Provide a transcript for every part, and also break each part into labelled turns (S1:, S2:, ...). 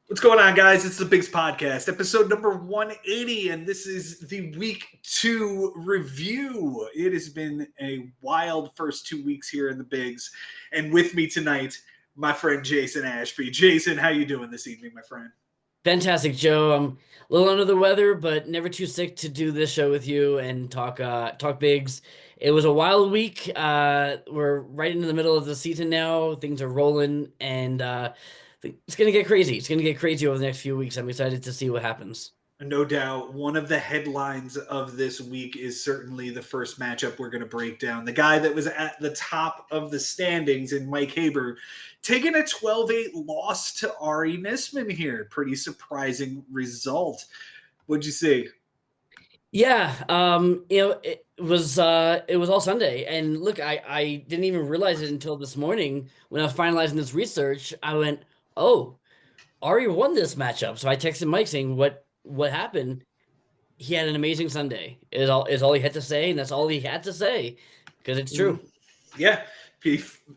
S1: What's going on, guys? It's the Bigs Podcast, episode number 180, and this is the week 2 review. It has been a wild first 2 weeks here in the Bigs, and with me tonight, my friend Jason Ashby. Jason, how you doing this evening, my friend?
S2: Fantastic, Joe. I'm a little under the weather, but never too sick to do this show with you and talk bigs. It was a wild week. We're right into the middle of the season now. Things are rolling, and it's gonna get crazy. It's gonna get crazy over the next few weeks. I'm excited to see what happens.
S1: No doubt, one of the headlines of this week is certainly the first matchup we're going to break down. The guy that was at the top of the standings in Mike Haber taking a 12-8 loss to Ari Nisman here. Pretty surprising result. What'd you see?
S2: Yeah, it was all Sunday, and look, I didn't even realize it until this morning when I was finalizing this research. I went, oh. Ari won this matchup. So I texted Mike saying what happened. He had an amazing Sunday. Is all he had to say, and that's all he had to say because it's true.
S1: Yeah.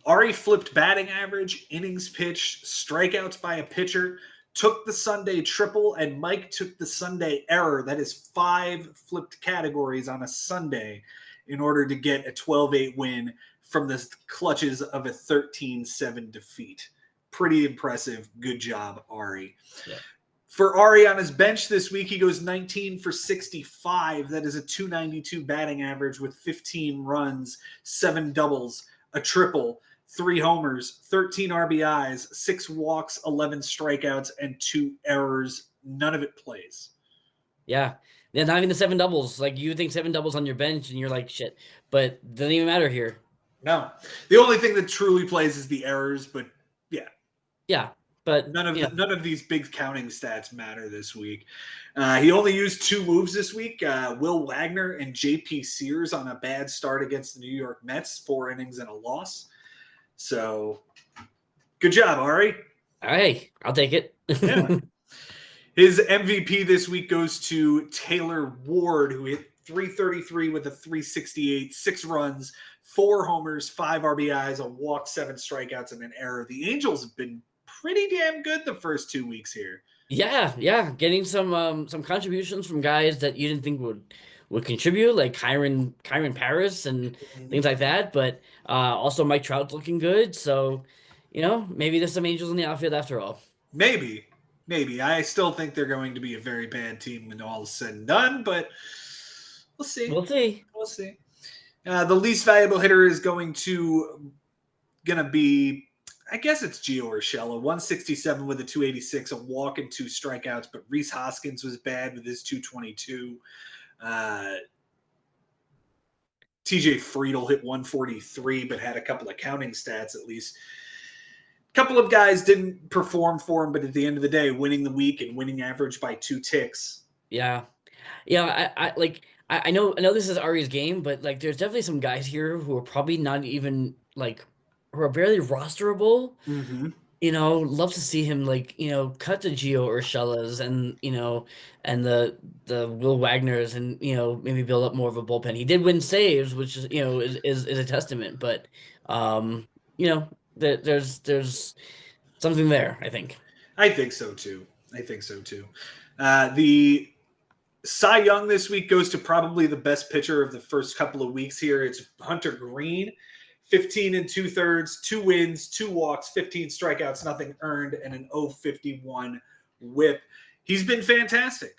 S1: Ari flipped batting average, innings pitched, strikeouts by a pitcher, took the Sunday triple, and Mike took the Sunday error. That is 5 flipped categories on a Sunday in order to get a 12-8 win from the clutches of a 13-7 defeat. Pretty impressive. Good job, Ari.
S2: Yeah.
S1: For Ari on his bench this week, he goes 19 for 65. That is a 292 batting average with 15 runs, 7 doubles, a triple, 3 homers, 13 RBIs, 6 walks, 11 strikeouts, and 2 errors. None of it plays.
S2: Yeah. Yeah, not even the 7 doubles. Like you think 7 doubles on your bench and you're like shit. But doesn't even matter here.
S1: No. The only thing that truly plays is the errors, but yeah.
S2: Yeah. But
S1: none of these big counting stats matter this week. He only used 2 moves this week. Will Wagner and J.P. Sears on a bad start against the New York Mets, 4 innings and a loss. So, good job, Ari.
S2: hey, I'll take it.
S1: Yeah. His MVP this week goes to Taylor Ward, who hit 333 with a 368, 6 runs, 4 homers, 5 RBIs, a walk, 7 strikeouts, and an error. The Angels have been pretty damn good the first 2 weeks here.
S2: Yeah. Getting some contributions from guys that you didn't think would contribute, like Kyron Paris and things like that. But also Mike Trout's looking good. So, maybe there's some Angels in the outfield after all.
S1: Maybe. I still think they're going to be a very bad team when all is said and done, but we'll see.
S2: We'll see.
S1: The least valuable hitter is gonna be, I guess it's Gio Urshela, 167 with a 286, a walk and 2 strikeouts. But Rhys Hoskins was bad with his 222. TJ Friedel hit 143, but had a couple of counting stats at least. A couple of guys didn't perform for him, but at the end of the day, winning the week and winning average by 2 ticks.
S2: Yeah. I know this is Ari's game, but like there's definitely some guys here who are probably not even like who are barely rosterable.
S1: Mm-hmm.
S2: Love to see him cut the Gio Urshela's and the Will Wagner's and maybe build up more of a bullpen. He did win saves, which is a testament, but there's something there, I think.
S1: I think so too. The Cy Young this week goes to probably the best pitcher of the first couple of weeks here. It's Hunter Green, 15 and 2/3, 2 wins, 2 walks, 15 strikeouts, nothing earned, and an 0.51 WHIP. He's been fantastic.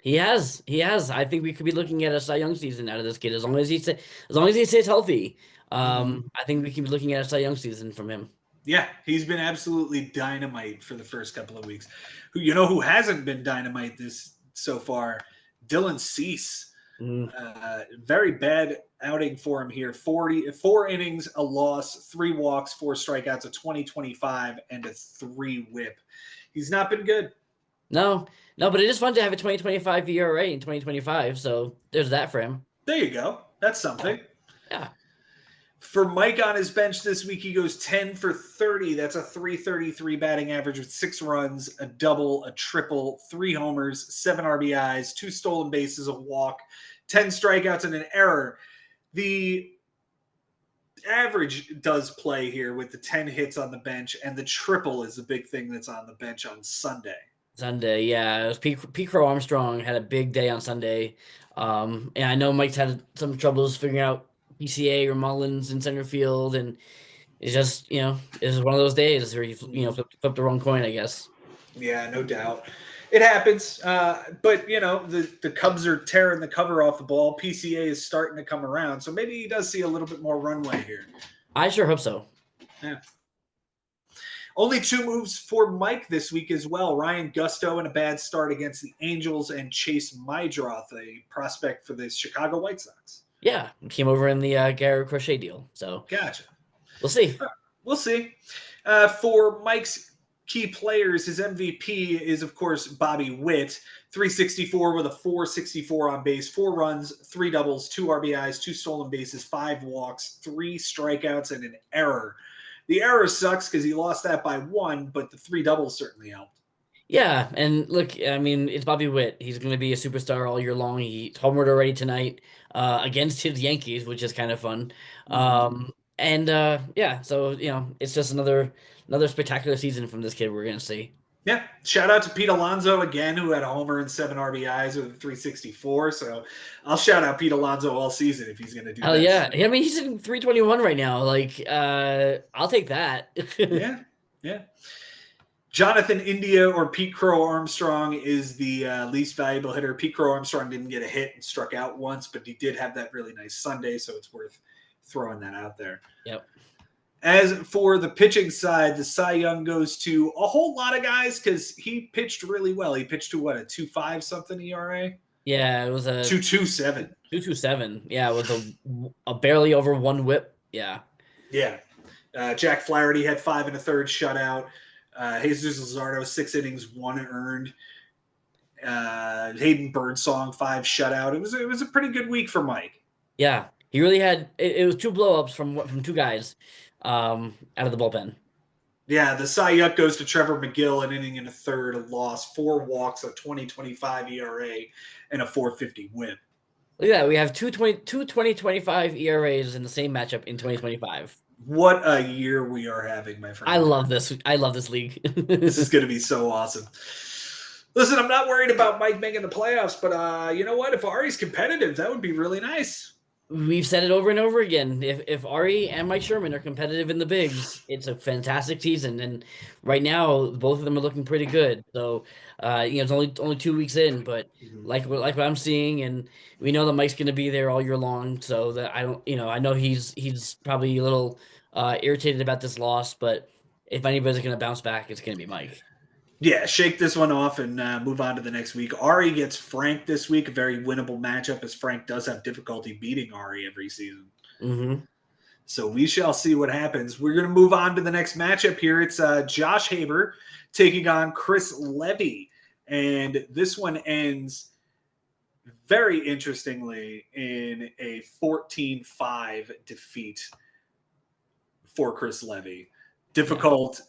S2: He has. I think we could be looking at a Cy Young season out of this kid as long as he stays healthy. I think we can be looking at a Cy Young season from him.
S1: Yeah, he's been absolutely dynamite for the first couple of weeks. Who hasn't been dynamite this so far? Dylan Cease. Very bad outing for him here. 4 innings, a loss, 3 walks, 4 strikeouts, a 20-25, and a 3 WHIP. He's not been good.
S2: No, but it is fun to have a 2025 ERA in 2025. So there's that for him.
S1: There you go. That's something.
S2: Yeah.
S1: For Mike on his bench this week, he goes 10 for 30. That's a 333 batting average with 6 runs, a double, a triple, 3 homers, 7 RBIs, 2 stolen bases, a walk, 10 strikeouts, and an error. The average does play here with the 10 hits on the bench, and the triple is the big thing that's on the bench on Sunday.
S2: Sunday, yeah, it was Pete Crow Armstrong had a big day on Sunday, and I know Mike's had some troubles figuring out PCA or Mullins in center field, and it's just it's one of those days where you flip the wrong coin, I guess.
S1: Yeah, no doubt. It happens. But, the Cubs are tearing the cover off the ball. PCA is starting to come around. So maybe he does see a little bit more runway here.
S2: I sure hope so.
S1: Yeah. Only 2 moves for Mike this week as well. Ryan Gusto in a bad start against the Angels, and Chase Mydroth, a prospect for the Chicago White Sox.
S2: Yeah, came over in the Garrett Crochet deal. So
S1: Gotcha.
S2: we'll see.
S1: We'll see. For Mike's key players, his MVP is, of course, Bobby Witt. 364 with a 464 on base, 4 runs, 3 doubles, 2 RBIs, 2 stolen bases, 5 walks, 3 strikeouts, and an error. The error sucks because he lost that by 1, but the 3 doubles certainly helped.
S2: Yeah, and look, I mean, it's Bobby Witt. He's going to be a superstar all year long. He homered already tonight against his Yankees, which is kind of fun. And yeah, so it's just another spectacular season from this kid we're going to see.
S1: Yeah, shout out to Pete Alonso again, who had a homer and 7 RBIs with a 364. So I'll shout out Pete Alonso all season if he's going to do
S2: Hell
S1: that.
S2: yeah. I mean, he's in 321 right now. Like, I'll take that.
S1: Yeah. Jonathan India or Pete Crow Armstrong is the least valuable hitter. Pete Crow Armstrong didn't get a hit and struck out once, but he did have that really nice Sunday, so it's worth throwing that out there.
S2: Yep.
S1: As for the pitching side, the Cy Young goes to a whole lot of guys because he pitched really well. He pitched to what, a 2.5 something ERA?
S2: Yeah, it was a
S1: 2.27.
S2: 2.27. Yeah, with a barely over 1 whip. Yeah.
S1: Yeah. Jack Flaherty had 5 1/3 shutout. Jesus Luzardo, 6 innings, 1 earned. Hayden Birdsong, 5 shutout. It was a pretty good week for Mike.
S2: Yeah, he really had. It was 2 blowups from 2 guys, out of the bullpen.
S1: Yeah, the Cy Young goes to Trevor McGill, an inning and a third, a loss, 4 walks, a 20.25 ERA, and a 4.50 whip.
S2: Look at that. We have 2025 ERAs in the same matchup in 2025.
S1: What a year we are having, my friend.
S2: I love this. I love this league.
S1: This is going to be so awesome. Listen, I'm not worried about Mike making the playoffs, but you know what? If Ari's competitive, that would be really nice.
S2: We've said it over and over again. If Ari and Mike Sherman are competitive in the bigs, it's a fantastic season. And right now, both of them are looking pretty good. So, it's only 2 weeks in, but like what I'm seeing, and we know that Mike's going to be there all year long. So that I know he's probably a little irritated about this loss, but if anybody's going to bounce back, it's going to be Mike.
S1: Yeah, shake this one off and move on to the next week. Ari gets Frank this week, a very winnable matchup, as Frank does have difficulty beating Ari every season.
S2: Mm-hmm.
S1: So we shall see what happens. We're going to move on to the next matchup here. It's Josh Haber taking on Chris Levy. And this one ends very interestingly in a 14-5 defeat for Chris Levy. Difficult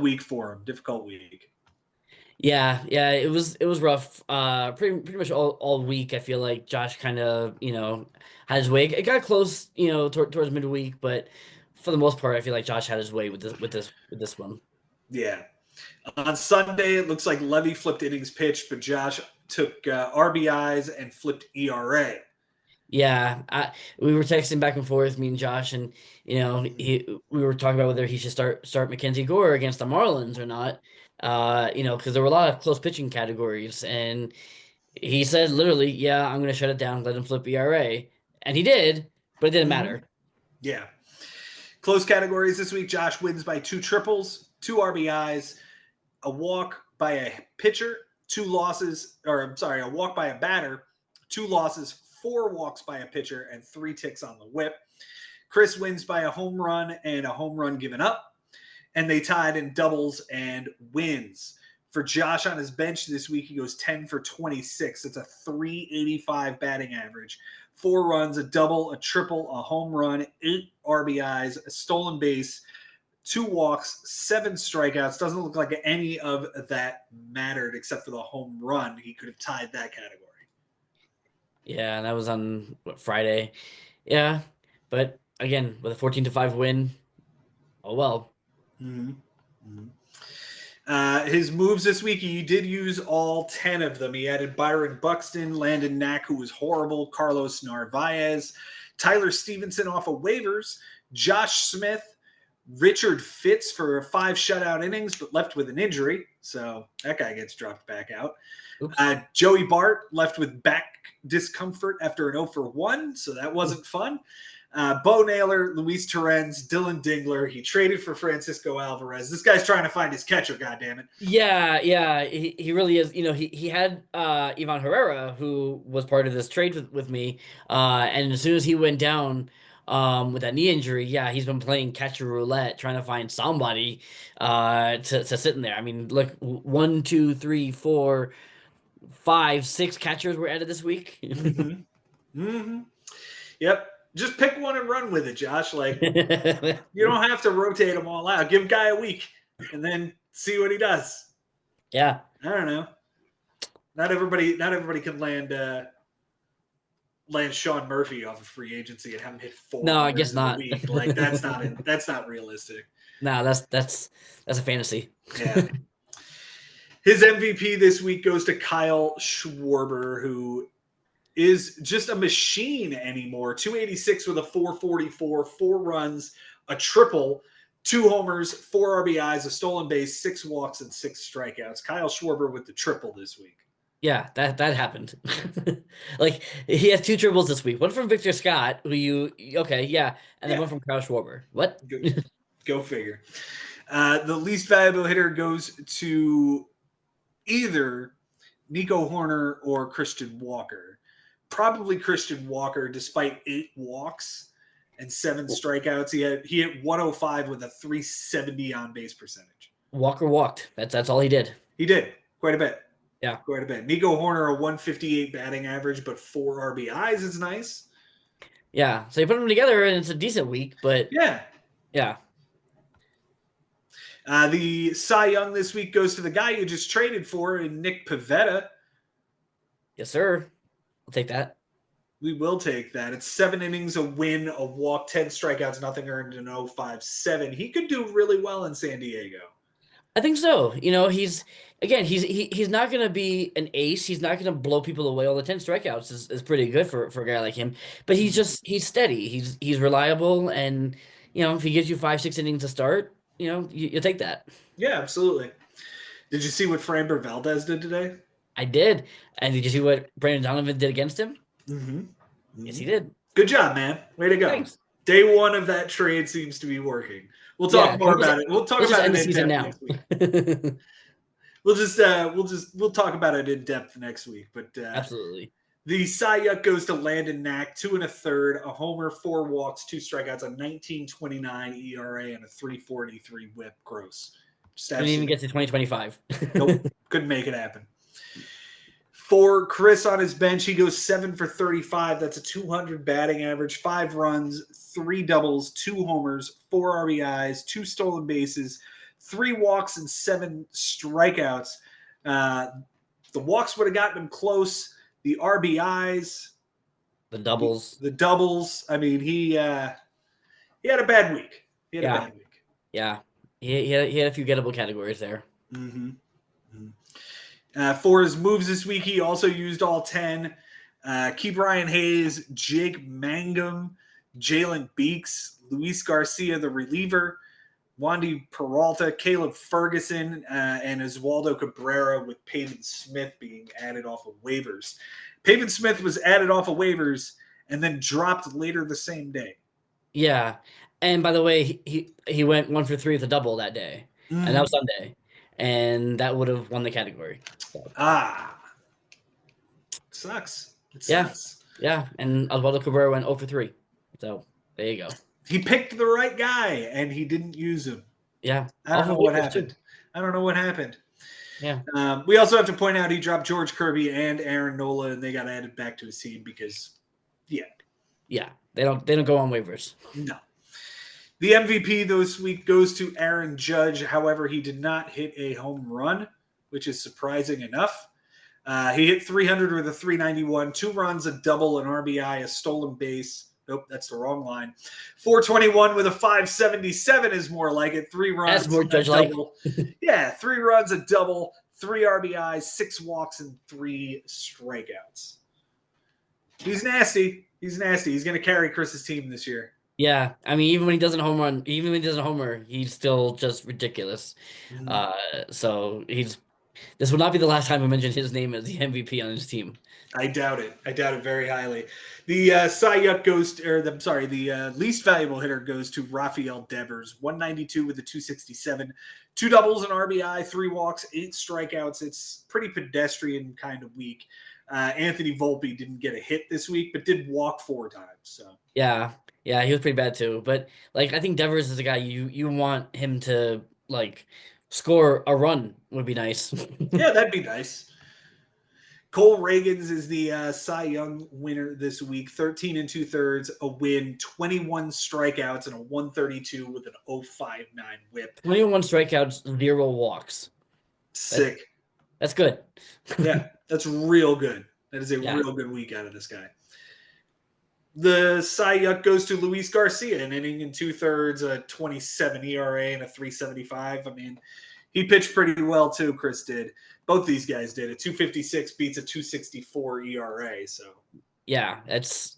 S1: week for him. Difficult week.
S2: Yeah, it was rough. Pretty much all week. I feel like Josh kind of had his way. It got close towards midweek, but for the most part, I feel like Josh had his way with this one.
S1: Yeah. On Sunday, it looks like Levy flipped innings pitched, but Josh took RBIs and flipped ERA.
S2: Yeah, we were texting back and forth, me and Josh, and we were talking about whether he should start Mackenzie Gore against the Marlins or not. Because there were a lot of close pitching categories, and he said literally, "Yeah, I'm going to shut it down, let him flip ERA," and he did, but it didn't matter.
S1: Yeah. Close categories this week. Josh wins by 2 triples, 2 RBIs, a walk by a pitcher, a walk by a batter, 2 losses, 4 walks by a pitcher, and 3 ticks on the whip. Chris wins by a home run and a home run given up. And they tied in doubles and wins. For Josh on his bench this week, he goes 10 for 26. It's a 385 batting average. 4 runs, a double, a triple, a home run, 8 RBIs, a stolen base, 2 walks, 7 strikeouts. Doesn't look like any of that mattered except for the home run. He could have tied that category.
S2: Yeah, and that was on Friday. Yeah, but again with a 14-5 win. Oh well.
S1: Mm-hmm. His moves this week, he did use all 10 of them. He added Byron Buxton, Landon Knack, who was horrible, Carlos Narvaez, Tyler Stevenson off of waivers, Josh Smith, Richard Fitz for 5 shutout innings, but left with an injury. So that guy gets dropped back out.
S2: Oops.
S1: Joey Bart left with back discomfort after an 0 for 1, so that wasn't fun. Bo Naylor, Luis Torrens, Dylan Dingler. He traded for Francisco Alvarez. This guy's trying to find his catcher, goddammit.
S2: Yeah, he really is. You know, he had Ivan Herrera, who was part of this trade with me, and as soon as he went down with that knee injury, yeah, he's been playing catcher roulette, trying to find somebody to sit in there. I mean, look, 1, 2, 3, 4, 5, 6 catchers were added this week.
S1: Mm-hmm. Mm-hmm. Yep. Just pick one and run with it, Josh. Like, you don't have to rotate them all out. Give a guy a week and then see what he does.
S2: Yeah.
S1: I don't know. Not everybody can land Sean Murphy off of free agency and have him hit 4
S2: No, I
S1: homers
S2: guess
S1: in
S2: not.
S1: a week. Like, that's not realistic.
S2: No, that's a fantasy.
S1: Yeah. His MVP this week goes to Kyle Schwarber, who is just a machine anymore. 286 with a 444, 4 runs, a triple, 2 homers, 4 RBIs, a stolen base, 6 walks, and 6 strikeouts. Kyle Schwarber with the triple this week.
S2: Yeah, that happened. Like he has 2 triples this week. One from Victor Scott, who and then one from Kyle Schwarber. What?
S1: Go figure. The least valuable hitter goes to either Nico Horner or Christian Walker. Probably Christian Walker, despite 8 walks and 7 strikeouts. He hit 105 with a 370 on base percentage.
S2: Walker walked. That's all he did.
S1: He did quite a bit.
S2: Yeah,
S1: quite a bit. Nico Horner, a 158 batting average, but 4 RBIs is nice.
S2: Yeah, so you put them together and it's a decent week, but
S1: yeah. The Cy Young this week goes to the guy you just traded for, Nick Pivetta.
S2: Yes, sir. I'll take that.
S1: We will take that. It's 7 innings, a win, a walk, 10 strikeouts, nothing earned, an 0.57. He could do really well in San Diego.
S2: I think so. You know, he's not going to be an ace. He's not going to blow people away. All the 10 strikeouts is pretty good for a guy like him. But he's steady. He's reliable, and if he gives you 5, 6 innings to start, you take that.
S1: Yeah, absolutely. Did you see what Framber Valdez did today?
S2: I did. And did you see what Brandon Donovan did against him?
S1: Mm-hmm.
S2: Yes, he did.
S1: Good job, man. Way to go.
S2: Thanks.
S1: Day 1 of that trade seems to be working. We'll talk more about it. We'll talk about it in depth next week. We'll talk about it in depth next week. But
S2: absolutely.
S1: The Cy Young goes to Landon Knack, 2 1/3, a homer, 4 walks, 2 strikeouts, a 19.29 ERA, and a 3.43 WHIP gross.
S2: Didn't even get to 2025.
S1: Nope, couldn't make it happen. For Chris on his bench, he goes 7 for 35. That's a 200 batting average, 5 runs, 3 doubles, 2 homers, 4 RBIs, 2 stolen bases, 3 walks, and 7 strikeouts. The walks would have gotten him close. The RBIs,
S2: the doubles.
S1: I mean, he had a bad week.
S2: Yeah. He had a few gettable categories there.
S1: Mm-hmm. For his moves this week, he also used all 10. Ke'Bryan Hayes, Jake Mangum, Jalen Beeks, Luis Garcia, the reliever, Wandy Peralta, Caleb Ferguson, and Oswaldo Cabrera, with Pavin Smith being added off of waivers. Pavin Smith was added off of waivers and then dropped later the same day.
S2: Yeah. And by the way, he went 1 for 3 with a double that day. And that was Sunday. And that would have won the category. So.
S1: Sucks. It
S2: sucks. Yeah. And Oswaldo Cabrera went 0 for 3. So there you go.
S1: He picked the right guy and he didn't use him.
S2: Yeah.
S1: I don't know what happened.
S2: Yeah.
S1: We also have to point out he dropped George Kirby and Aaron Nola, and they got added back to his team because,
S2: yeah, they don't go on waivers.
S1: No. The MVP this week goes to Aaron Judge. However, he did not hit a home run, which is surprising enough. He hit 300 with a 391, 2 runs, a double, an RBI, a stolen base, Nope, that's the wrong line. 421 with a 577 is more like it. 3 runs,
S2: That's more
S1: a
S2: judge-like.
S1: double. Yeah, 3 runs, a double, 3 RBIs, 6 walks, and 3 strikeouts. He's nasty. He's nasty. He's going to carry Chris's team this year.
S2: Yeah, I mean, even when he doesn't home run, even when he doesn't homer, he's still just ridiculous. So this will not be the last time we mention his name as the MVP on his team.
S1: I doubt it. I doubt it very highly. The Cy Young goes, the least valuable hitter goes to Rafael Devers, 192 with a 267, 2 doubles, an RBI, 3 walks, 8 strikeouts. It's pretty pedestrian kind of week. Anthony Volpe didn't get a hit this week, but did walk 4 times. So
S2: Yeah, he was pretty bad too. But like, I think Devers is a guy you want him to like score a run would be nice.
S1: Yeah, that'd be nice. Cole Reagans is the Cy Young winner this week. 13 2/3, a win, 21 strikeouts, and a 132 with an 0.59 whip.
S2: 21 strikeouts, 0 walks.
S1: Sick.
S2: That's good.
S1: Yeah, that's real good. That is a real good week out of this guy. The Cy Young goes to Luis Garcia, an inning and 2/3, a 27 ERA, and a 3.75. I mean, he pitched pretty well too. Chris did. Both these guys did. A 2.56 beats a 2.64 ERA. So
S2: yeah, that's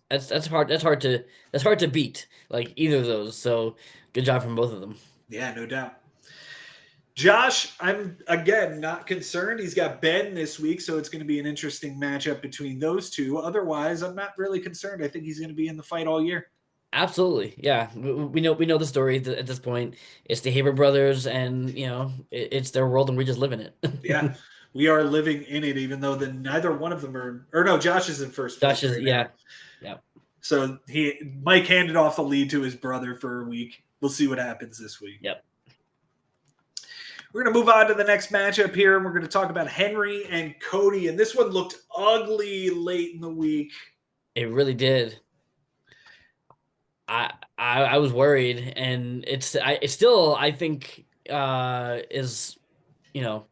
S2: hard. That's hard to beat. Like either of those. So good job from both of them.
S1: Yeah, no doubt. Josh, I'm again not concerned. He's got Ben this week, so it's going to be an interesting matchup between those two. Otherwise, I'm not really concerned. I think he's going to be in the fight all year.
S2: Absolutely, yeah. We know the story at this point. It's the Haber brothers, and it's their world, and we just live in it.
S1: Yeah, we are living in it, even though neither one of them are. Or no, Josh is in first place.
S2: Josh is
S1: yeah. So Mike handed off the lead to his brother for a week. We'll see what happens this week.
S2: Yep.
S1: We're going to move on to the next matchup here, and we're going to talk about Henry and Cody. And this one looked ugly late in the week.
S2: It really did. I was worried, and I think is
S1: it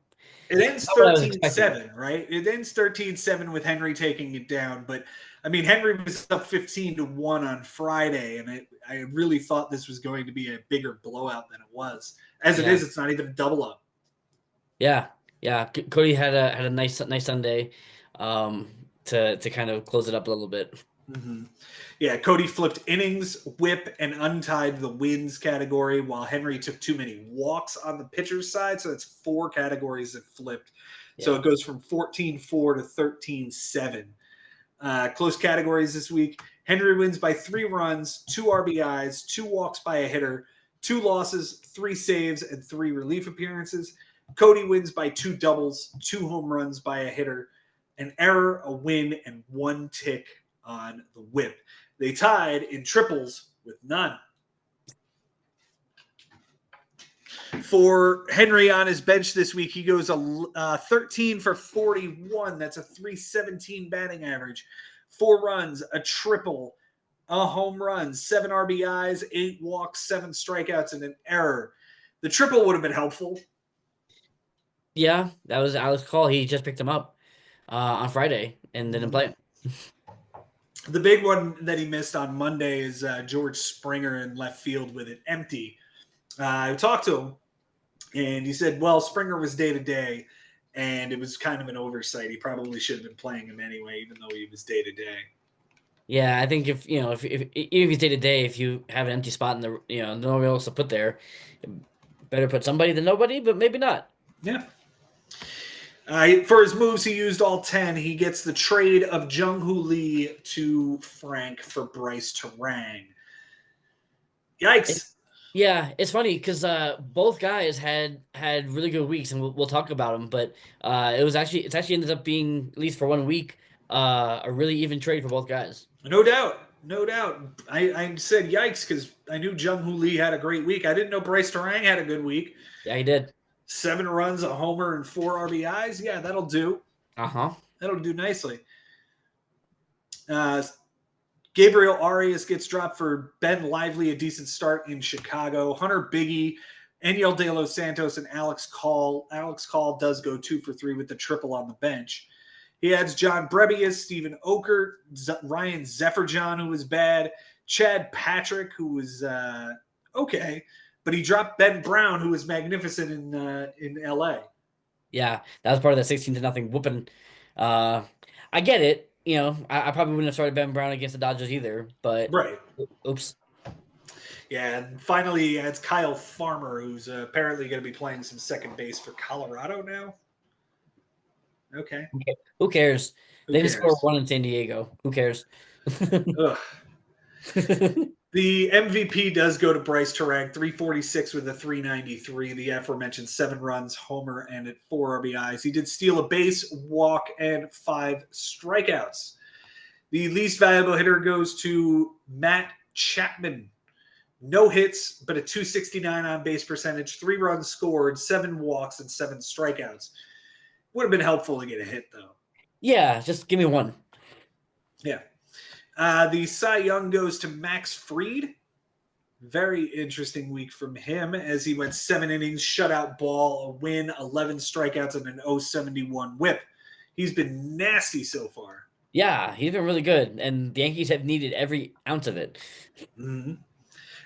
S1: ends 13-7, right? It ends 13-7 with Henry taking it down. But I mean, Henry was up 15-1 on Friday, and I really thought this was going to be a bigger blowout than it was. As it is, it's not even a double up.
S2: Yeah. Cody had a nice Sunday, to kind of close it up a little bit.
S1: Mm-hmm. Yeah, Cody flipped innings, whip, and untied the wins category, while Henry took too many walks on the pitcher's side. So that's 4 categories that flipped. Yeah. So it goes from 14-4 to 13-7. Close categories this week. Henry wins by 3 runs, 2 RBIs, 2 walks by a hitter, 2 losses, 3 saves, and 3 relief appearances. Cody wins by 2 doubles, 2 home runs by a hitter, an error, a win, and 1 tick on the whip. They tied in triples with none. For Henry on his bench this week, he goes 13 for 41. That's a 317 batting average. 4 runs, a triple, a home run, 7 RBIs, 8 walks, 7 strikeouts, and an error. The triple would have been helpful.
S2: Yeah, that was Alex Call. He just picked him up on Friday and didn't play him.
S1: The big one that he missed on Monday is George Springer in left field with it empty. I talked to him, and he said, well, Springer was day-to-day, and it was kind of an oversight. He probably should have been playing him anyway, even though he was day-to-day.
S2: Yeah, I think if even if he's day-to-day, if you have an empty spot in the nobody else to put there, better put somebody than nobody, but maybe not.
S1: Yeah. For his moves, he used all 10. He gets the trade of Jung-Hoo Lee to Frank for Bryce Terang. Yikes.
S2: It's funny because both guys had really good weeks, and we'll talk about them. But it's actually ended up being, at least for 1 week, a really even trade for both guys.
S1: No doubt. I said yikes because I knew Jung-Hoo Lee had a great week. I didn't know Bryce Terang had a good week.
S2: Yeah, he did.
S1: 7 runs, a homer, and 4 RBIs. Yeah, that'll do. That'll do nicely. Gabriel Arias gets dropped for Ben Lively, a decent start in Chicago. Hunter Biggie, Eniel De Los Santos, and Alex Call. Alex Call does go 2 for 3 with the triple on the bench. He adds John Brebius, Stephen Okert, Ryan Zefferjon, who was bad, Chad Patrick, who was okay, but he dropped Ben Brown, who was magnificent in LA.
S2: Yeah, that was part of that 16-0 whooping. Uh, I get it. I probably wouldn't have started Ben Brown against the Dodgers either, but
S1: Right.
S2: oops.
S1: Yeah, and finally it's Kyle Farmer, who's apparently going to be playing some second base for Colorado now. Okay.
S2: Who cares?
S1: Who
S2: They didn't score
S1: cares?
S2: one in San Diego. Who cares?
S1: Ugh. The MVP does go to Bryce Terang, 346 with a 393. The aforementioned 7 runs, homer, and at 4 RBIs. He did steal a base, walk, and 5 strikeouts. The least valuable hitter goes to Matt Chapman. No hits, but a 269 on base percentage, 3 runs scored, 7 walks, and 7 strikeouts. Would have been helpful to get a hit, though.
S2: Yeah, just give me one.
S1: Yeah. The Cy Young goes to Max Fried. Very interesting week from him as he went 7 innings, shutout ball, a win, 11 strikeouts, and an 0.71 whip. He's been nasty so far.
S2: Yeah, he's been really good, and the Yankees have needed every ounce of it.
S1: Mm-hmm.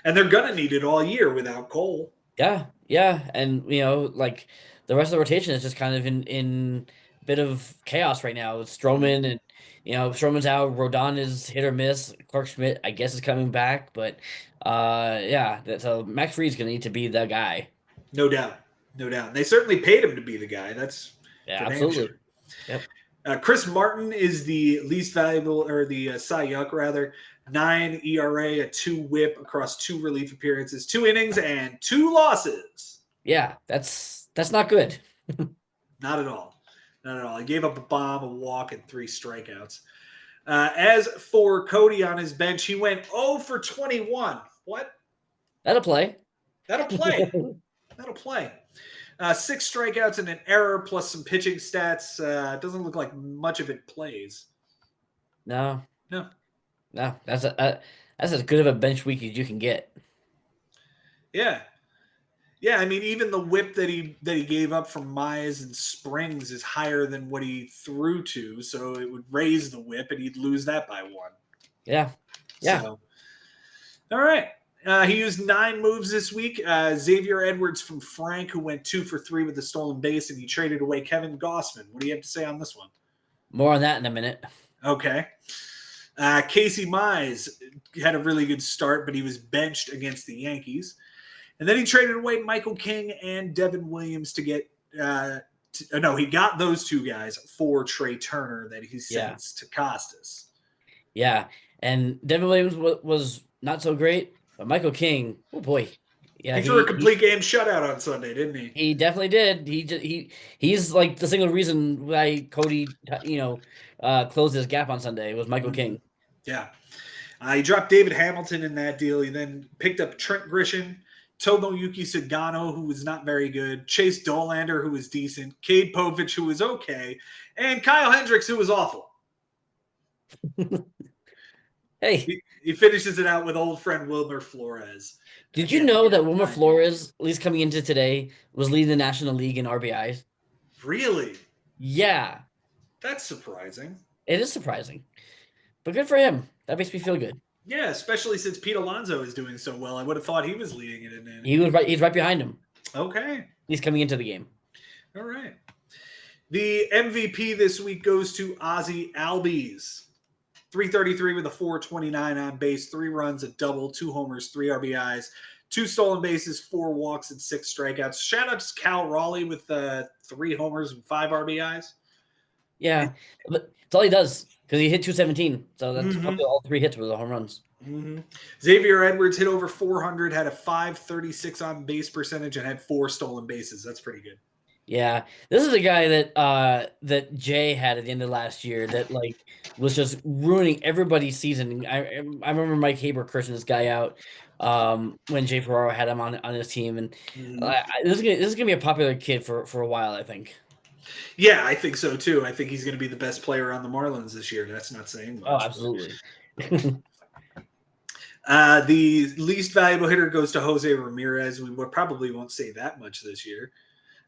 S1: And they're going to need it all year without Cole.
S2: Yeah, and like the rest of the rotation is just kind of in a bit of chaos right now with Stroman, and Stroman's out, Rodon is hit or miss, Clark Schmidt I guess is coming back, but yeah, so Max Fried's gonna need to be the guy.
S1: No doubt. No doubt. And they certainly paid him to be the guy. That's
S2: Yeah,
S1: for damn
S2: absolutely.
S1: sure.
S2: Yep.
S1: Chris Martin is the least valuable, or the Cy Young rather. 9 ERA, a 2 whip across 2 relief appearances, 2 innings, and 2 losses.
S2: Yeah, that's not good.
S1: Not at all. Not at all. He gave up a bomb, a walk, and 3 strikeouts. As for Cody on his bench, he went 0 for 21. What?
S2: That'll play.
S1: That'll play. That'll play. 6 strikeouts and an error plus some pitching stats. Doesn't look like much of it plays.
S2: No.
S1: No.
S2: That's as good of a bench week as you can get.
S1: Yeah. Yeah, I mean, even the whip that he gave up from Myers and Springs is higher than what he threw to, so it would raise the whip, and he'd lose that by 1.
S2: Yeah.
S1: So, all right. He used 9 moves this week. Xavier Edwards from Frank, who went 2 for 3 with a stolen base, and he traded away Kevin Gossman. What do you have to say on this one?
S2: More on that in a minute.
S1: Okay. Casey Mize had a really good start, but he was benched against the Yankees. And then he traded away Michael King and Devin Williams to get he got those 2 guys for Trey Turner that he sends to Costas.
S2: Yeah, and Devin Williams was not so great, but Michael King, oh boy. Yeah,
S1: he threw a complete game shutout on Sunday, didn't he?
S2: He definitely did. He's like the single reason why Cody, closed his gap on Sunday was Michael King.
S1: Yeah. He dropped David Hamilton in that deal. He then picked up Trent Grisham, Tomoyuki Sagano, who was not very good, Chase Dolander, who was decent, Cade Povich, who was okay, and Kyle Hendricks, who was awful.
S2: Hey.
S1: He finishes it out with old friend Wilmer Flores.
S2: Did you know that Wilmer Flores, at least coming into today, was leading the National League in RBIs?
S1: Really?
S2: Yeah.
S1: That's surprising.
S2: It is surprising. But good for him. That makes me feel good.
S1: Yeah, especially since Pete Alonso is doing so well. I would have thought he was leading it in.
S2: He's right behind him.
S1: Okay.
S2: He's coming into the game.
S1: All right. The MVP this week goes to Ozzie Albies. 333 with a 429 on base, 3 runs, a double, 2 homers, 3 RBIs, 2 stolen bases, 4 walks, and 6 strikeouts. Shout out to Cal Raleigh with 3 homers and 5 RBIs.
S2: Yeah, but that's all he does because he hit 217. So that's probably all 3 hits were the home runs.
S1: Mm-hmm. Xavier Edwards hit over 400, had a 536 on base percentage, and had 4 stolen bases. That's pretty good.
S2: Yeah, this is a guy that Jay had at the end of last year that was just ruining everybody's season. I remember Mike Haber cursing this guy out when Jay Ferraro had him on his team, and this is gonna be a popular kid for a while, I think.
S1: Yeah, I think so too. I think he's going to be the best player on the Marlins this year. That's not saying much.
S2: Oh, absolutely.
S1: The least valuable hitter goes to Jose Ramirez. We probably won't say that much this year.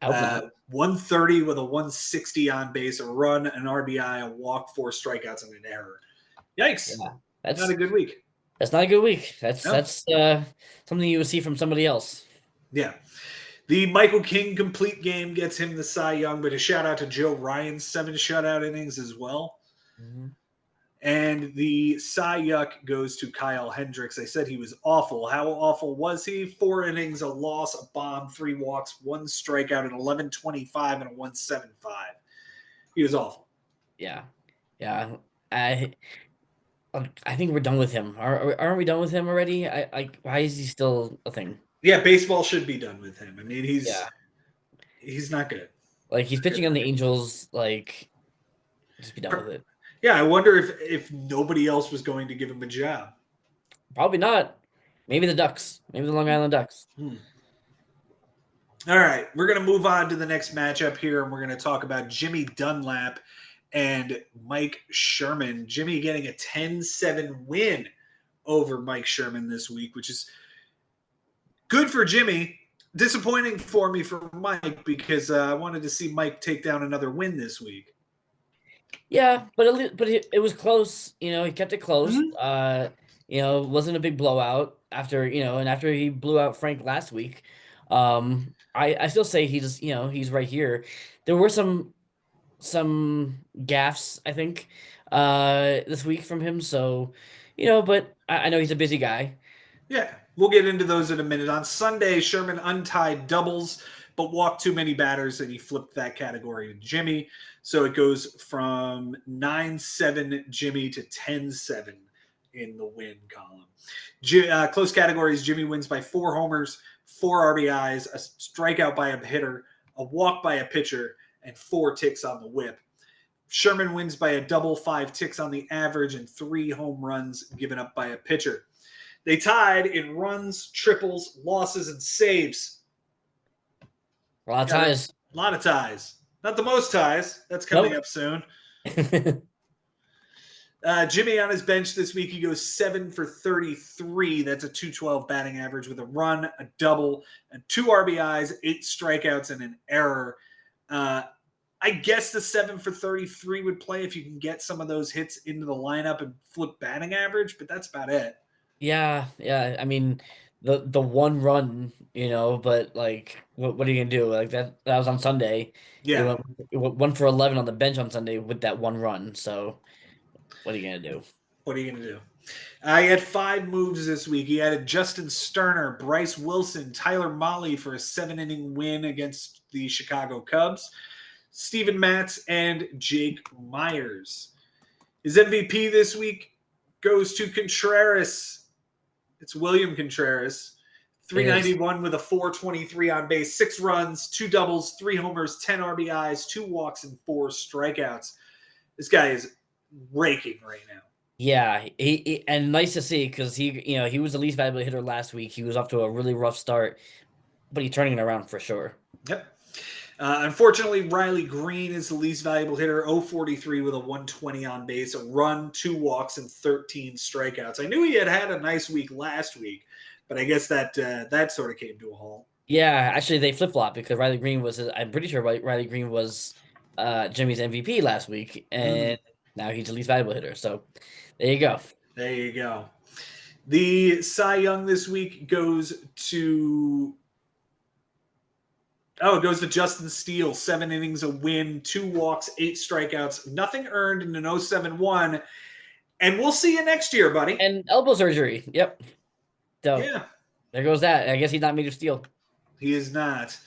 S1: 130 with a 160 on base, a run, an RBI, a walk, 4 strikeouts, and an error. Yikes!
S2: Yeah, that's
S1: not a good week.
S2: That's not a good week. That's
S1: No.
S2: that's something you would see from somebody else.
S1: Yeah. The Michael King complete game gets him the Cy Young, but a shout out to Joe Ryan's 7 shutout innings as well.
S2: Mhm.
S1: And the Cy Yuck goes to Kyle Hendricks. I said he was awful. How awful was he? 4 innings, a loss, a bomb, 3 walks, 1 strikeout, an 11.25 and a 1.75. He was awful.
S2: Yeah, yeah. I I think we're done with him. Aren't we done with him already? Why is he still a thing?
S1: Yeah, baseball should be done with him. I mean,
S2: Yeah,
S1: he's not good.
S2: like he's pitching on the Angels. Like, just be done with it.
S1: Yeah, I wonder if nobody else was going to give him a job.
S2: Probably not. Maybe the Ducks. Maybe the Long Island Ducks.
S1: All right, we're going to move on to the next matchup here, and we're going to talk about Jimmy Dunlap and Mike Sherman. Jimmy getting a 10-7 win over Mike Sherman this week, which is good for Jimmy. Disappointing for me for Mike because I wanted to see Mike take down another win this week.
S2: Yeah, but it was close. He kept it close.
S1: Mm-hmm.
S2: It wasn't a big blowout after he blew out Frank last week. I still say he's right here. There were some gaffes, I think, this week from him. So, but I know he's a busy guy.
S1: Yeah, we'll get into those in a minute. On Sunday, Sherman untied doubles, but walked too many batters, and he flipped that category to Jimmy. So it goes from 9-7 Jimmy to 10-7 in the win column. Close categories, Jimmy wins by 4 homers, 4 RBIs, a strikeout by a hitter, a walk by a pitcher, and 4 ticks on the whip. Sherman wins by a double, 5 ticks on the average, and 3 home runs given up by a pitcher. They tied in runs, triples, losses, and saves.
S2: A lot of
S1: Got
S2: ties.
S1: a lot of ties. Not the most ties. That's coming
S2: Nope.
S1: up soon. Jimmy on his bench this week, he goes 7 for 33. That's a 212 batting average with a run, a double, and 2 RBIs, 8 strikeouts, and an error. I guess the 7 for 33 would play if you can get some of those hits into the lineup and flip batting average, but that's about it.
S2: Yeah, yeah. I mean, the one run, but like, what are you gonna do? Like that was on Sunday. He
S1: Yeah.
S2: went 1 for 11 on the bench on Sunday with that one run. So what are you gonna do?
S1: What are you going to do? He had 5 moves this week. He added Justin Sterner, Bryce Wilson, Tyler Mahle for a 7-inning win against the Chicago Cubs, Steven Matz, and Jake Myers. His MVP this week goes to Contreras. It's William Contreras.
S2: It is.
S1: 391 with a 423 on base, 6 runs, 2 doubles, 3 homers, 10 RBIs, 2 walks, and 4 strikeouts. This guy is raking right now.
S2: Yeah, and nice to see because he was the least valuable hitter last week. He was off to a really rough start, but he's turning it around for sure.
S1: Yep. Unfortunately, Riley Green is the least valuable hitter, 043 with a 120 on base, a run, 2 walks, and 13 strikeouts. I knew he had a nice week last week, but I guess that sort of came to a halt.
S2: Yeah, actually, they flip flop because Riley Green I'm pretty sure Riley Green was Jimmy's MVP last week, and now he's the least valuable hitter. So there you go.
S1: There you go. The Cy Young this week goes to Justin Steele. 7 innings, a win, 2 walks, 8 strikeouts, nothing earned in an 0.71. And we'll see you next year, buddy.
S2: And elbow surgery. Yep. So
S1: yeah,
S2: there goes that. I guess he's not made of steel.
S1: He is not.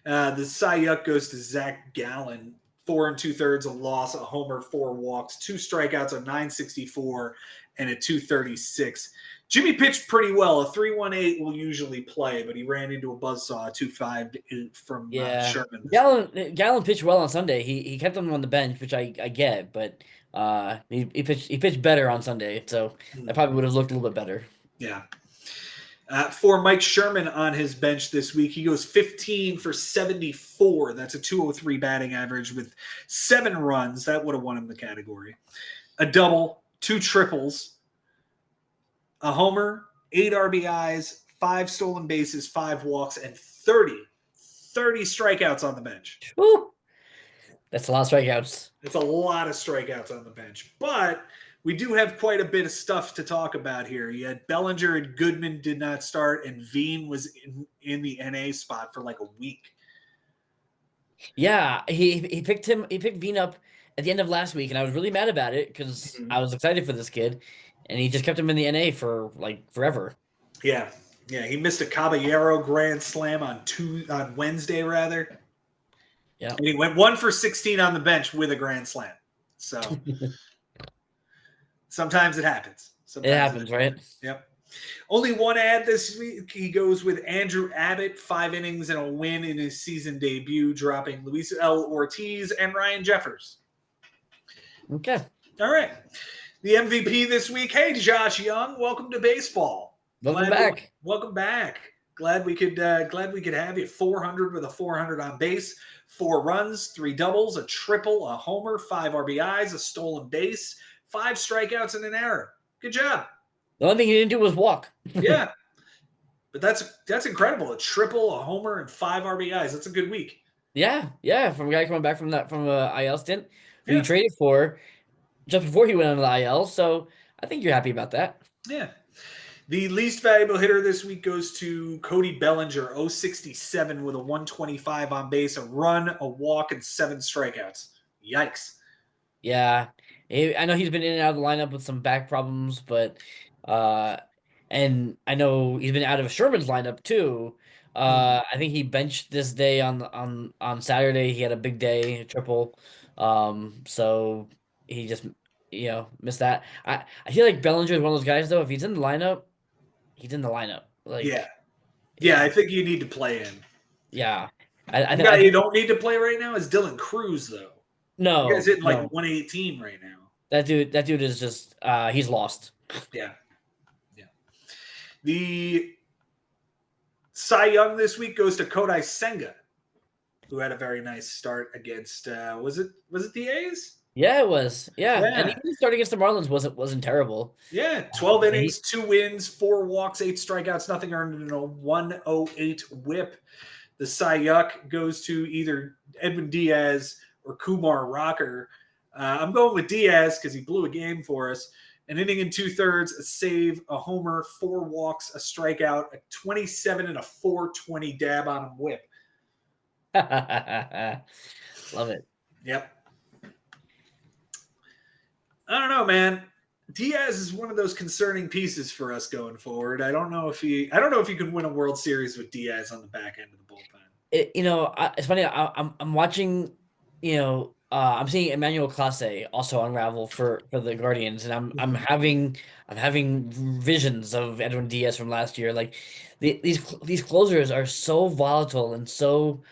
S1: The Cy Young goes to Zach Gallen. 4 2/3, a loss, a homer, 4 walks, 2 strikeouts, a 964, and a 236. Jimmy pitched pretty well. A 3.18 will usually play, but he ran into a buzzsaw, 2.5 from Sherman.
S2: Gallen pitched well on Sunday. He kept him on the bench, which I get, but he pitched better on Sunday, so that probably would have looked a little bit better.
S1: Yeah. For Mike Sherman on his bench this week, he goes 15 for 74. That's a 203 batting average with 7 runs. That would have won him the category. A double, 2 triples, a homer, 8 RBIs, 5 stolen bases, 5 walks, and 30 strikeouts on the bench.
S2: Woo! That's a lot of strikeouts.
S1: It's a lot of strikeouts on the bench. But we do have quite a bit of stuff to talk about here. You had Bellinger and Goodman did not start, and Veen was in the NA spot for like a week.
S2: Yeah, he picked him. He picked Veen up at the end of last week, and I was really mad about it because I was excited for this kid, and he just kept him in the NA for like forever.
S1: Yeah, yeah, he missed a Caballero grand slam on Wednesday rather.
S2: Yeah,
S1: And he went 1 for 16 on the bench with a grand slam. So sometimes it happens.
S2: it
S1: Sometimes it
S2: happens,
S1: happens.
S2: right?
S1: Yep. Only one ad this week. He goes with Andrew Abbott, 5 innings and a win in his season debut, dropping Luis L. Ortiz and Ryan Jeffers.
S2: Okay.
S1: All right. The MVP this week. Hey, Josh Young, welcome to baseball.
S2: Welcome back.
S1: Welcome back. Glad we could have you. 400 with a 400 on base, 4 runs, 3 doubles, a triple, a homer, 5 RBIs, a stolen base, 5 strikeouts, and an error. Good job.
S2: The only thing he didn't do was walk.
S1: Yeah. But that's incredible. A triple, a homer, and 5 RBIs. That's a good week.
S2: Yeah. From a guy coming back from a IL stint who
S1: Yeah.
S2: you traded for just before he went on the IL. So I think you're happy about that.
S1: Yeah. The least valuable hitter this week goes to Cody Bellinger, 067 with a 125 on base, a run, a walk, and 7 strikeouts. Yikes.
S2: Yeah, I know he's been in and out of the lineup with some back problems, but and I know he's been out of Sherman's lineup too. I think he benched this day on Saturday. He had a big day, a triple. So he just missed that. I feel like Bellinger is one of those guys though. If he's in the lineup, he's in the lineup. Like
S1: Yeah, I think you need to play in.
S2: yeah.
S1: The guy you don't need to play right now is Dylan Cruz, though.
S2: No,
S1: you guys hitting like
S2: no.
S1: 118 right now.
S2: That dude is just he's lost.
S1: Yeah. The Cy Young this week goes to Kodai Senga, who had a very nice start against was it the A's?
S2: Yeah, it was. Yeah.
S1: Yeah.
S2: And even the start against the Marlins wasn't terrible.
S1: Yeah, 12 innings, 2 wins, 4 walks, 8 strikeouts, nothing earned, and a 108 whip. The Cy Young goes to either Edwin Diaz or Kumar Rocker. I'm going with Diaz because he blew a game for us. An inning and 2/3, a save, a homer, 4 walks, a strikeout, a 27 and a 420 dab on him whip.
S2: Love it.
S1: Yep. I don't know, man. Diaz is one of those concerning pieces for us going forward. I don't know if you can win a World Series with Diaz on the back end of the bullpen.
S2: It's funny. I'm watching. I'm seeing Emmanuel Clase also unravel for the Guardians, and I'm having visions of Edwin Diaz from last year. Like these closers are so volatile and so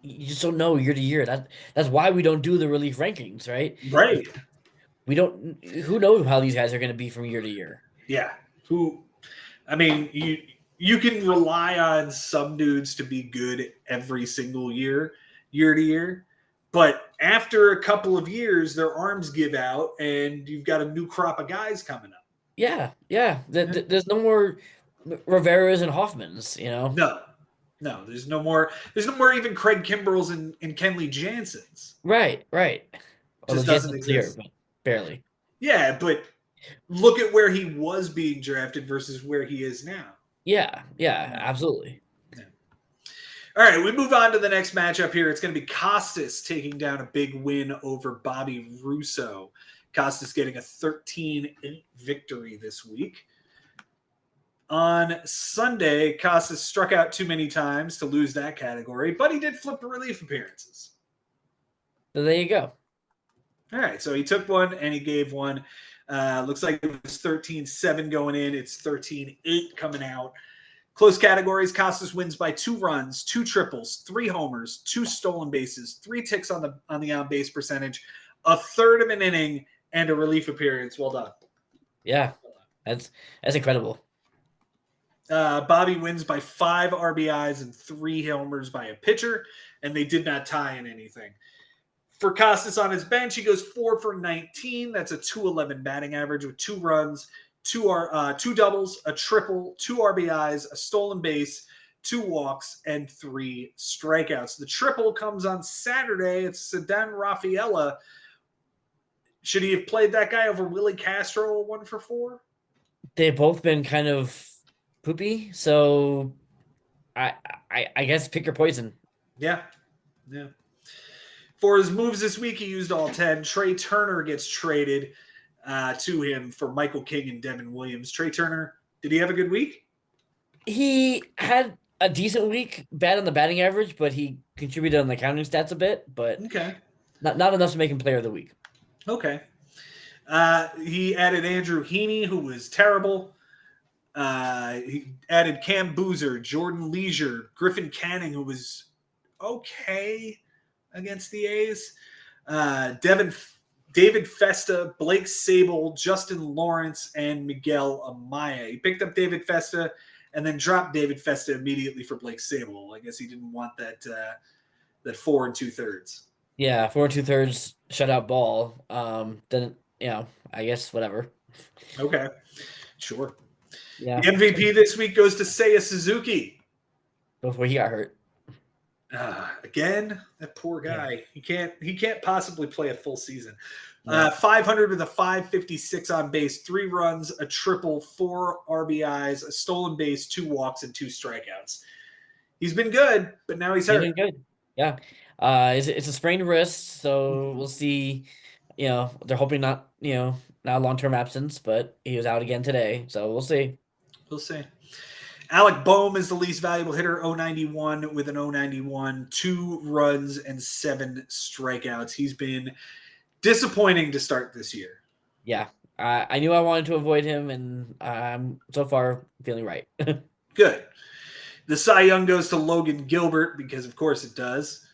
S2: you just don't know year to year. That's why we don't do the relief rankings, right?
S1: Right.
S2: We don't. Who knows how these guys are going to be from year to year?
S1: Yeah. You can rely on some dudes to be good every single year to year, but after a couple of years, their arms give out, and you've got a new crop of guys coming up.
S2: Yeah. There's no more Riveras and Hoffmans.
S1: No, there's no more even Craig Kimbrells and Kenley Jansen's.
S2: Right.
S1: Just doesn't exist.
S2: But barely.
S1: Yeah, but look at where he was being drafted versus where he is now.
S2: Yeah, absolutely.
S1: Yeah. All right, we move on to the next matchup here. It's going to be Costas taking down a big win over Bobby Russo. Costas getting a 13-8 victory this week. On Sunday, Costas struck out too many times to lose that category, but he did flip the relief appearances.
S2: So there you go.
S1: All right, so he took one and he gave one. Looks like it was 13-7 going in. It's 13-8 coming out. Close categories, Costas wins by 2 runs, 2 triples, 3 homers, 2 stolen bases, 3 ticks on the on-base percentage, a third of an inning, and a relief appearance. Well done.
S2: Yeah, that's incredible.
S1: Bobby wins by 5 RBIs and 3 homers by a pitcher, and they did not tie in anything. For Costas on his bench, he goes 4 for 19. That's a 211 batting average with 2 runs, 2 doubles, a triple, 2 RBIs, a stolen base, 2 walks, and 3 strikeouts. The triple comes on Saturday. It's Sedan Rafaela Should he have played that guy over Willie Castro 1 for 4?
S2: They've both been kind of poopy, so I I guess pick your poison.
S1: Yeah. Yeah. For his moves this week, he used all 10. Trey Turner gets traded to him for Michael King and Devin Williams. Trey Turner, did he have a good week?
S2: He had a decent week, bad on the batting average, but he contributed on the counting stats a bit, but
S1: Okay.
S2: not enough to make him player of the week.
S1: Okay. He added Andrew Heaney, who was terrible. He added Cam Boozer, Jordan Leisure, Griffin Canning, who was okay against the A's. David Festa, Blake Sable, Justin Lawrence, and Miguel Amaya. He picked up David Festa and then dropped David Festa immediately for Blake Sable. I guess he didn't want that 4 2/3.
S2: Yeah, 4 2/3 shutout ball. Then I guess whatever.
S1: Okay, sure.
S2: Yeah.
S1: The MVP this week goes to Seiya Suzuki.
S2: Before he got hurt.
S1: Again, that poor guy. Yeah. He can't possibly play a full season.
S2: No.
S1: 500 with a 556 on base, 3 runs, a triple, 4 RBIs, a stolen base, 2 walks, and 2 strikeouts. He's been good, but now he's hurt.
S2: He's been good. Yeah. It's a sprained wrist, so we'll see. They're hoping not a long-term absence, but he was out again today, so we'll see.
S1: We'll see. Alec Boehm is the least valuable hitter, 091 with an 091, 2 runs and 7 strikeouts. He's been disappointing to start this year.
S2: Yeah. I knew I wanted to avoid him, and I'm so far feeling right.
S1: Good. The Cy Young goes to Logan Gilbert because, of course, it does.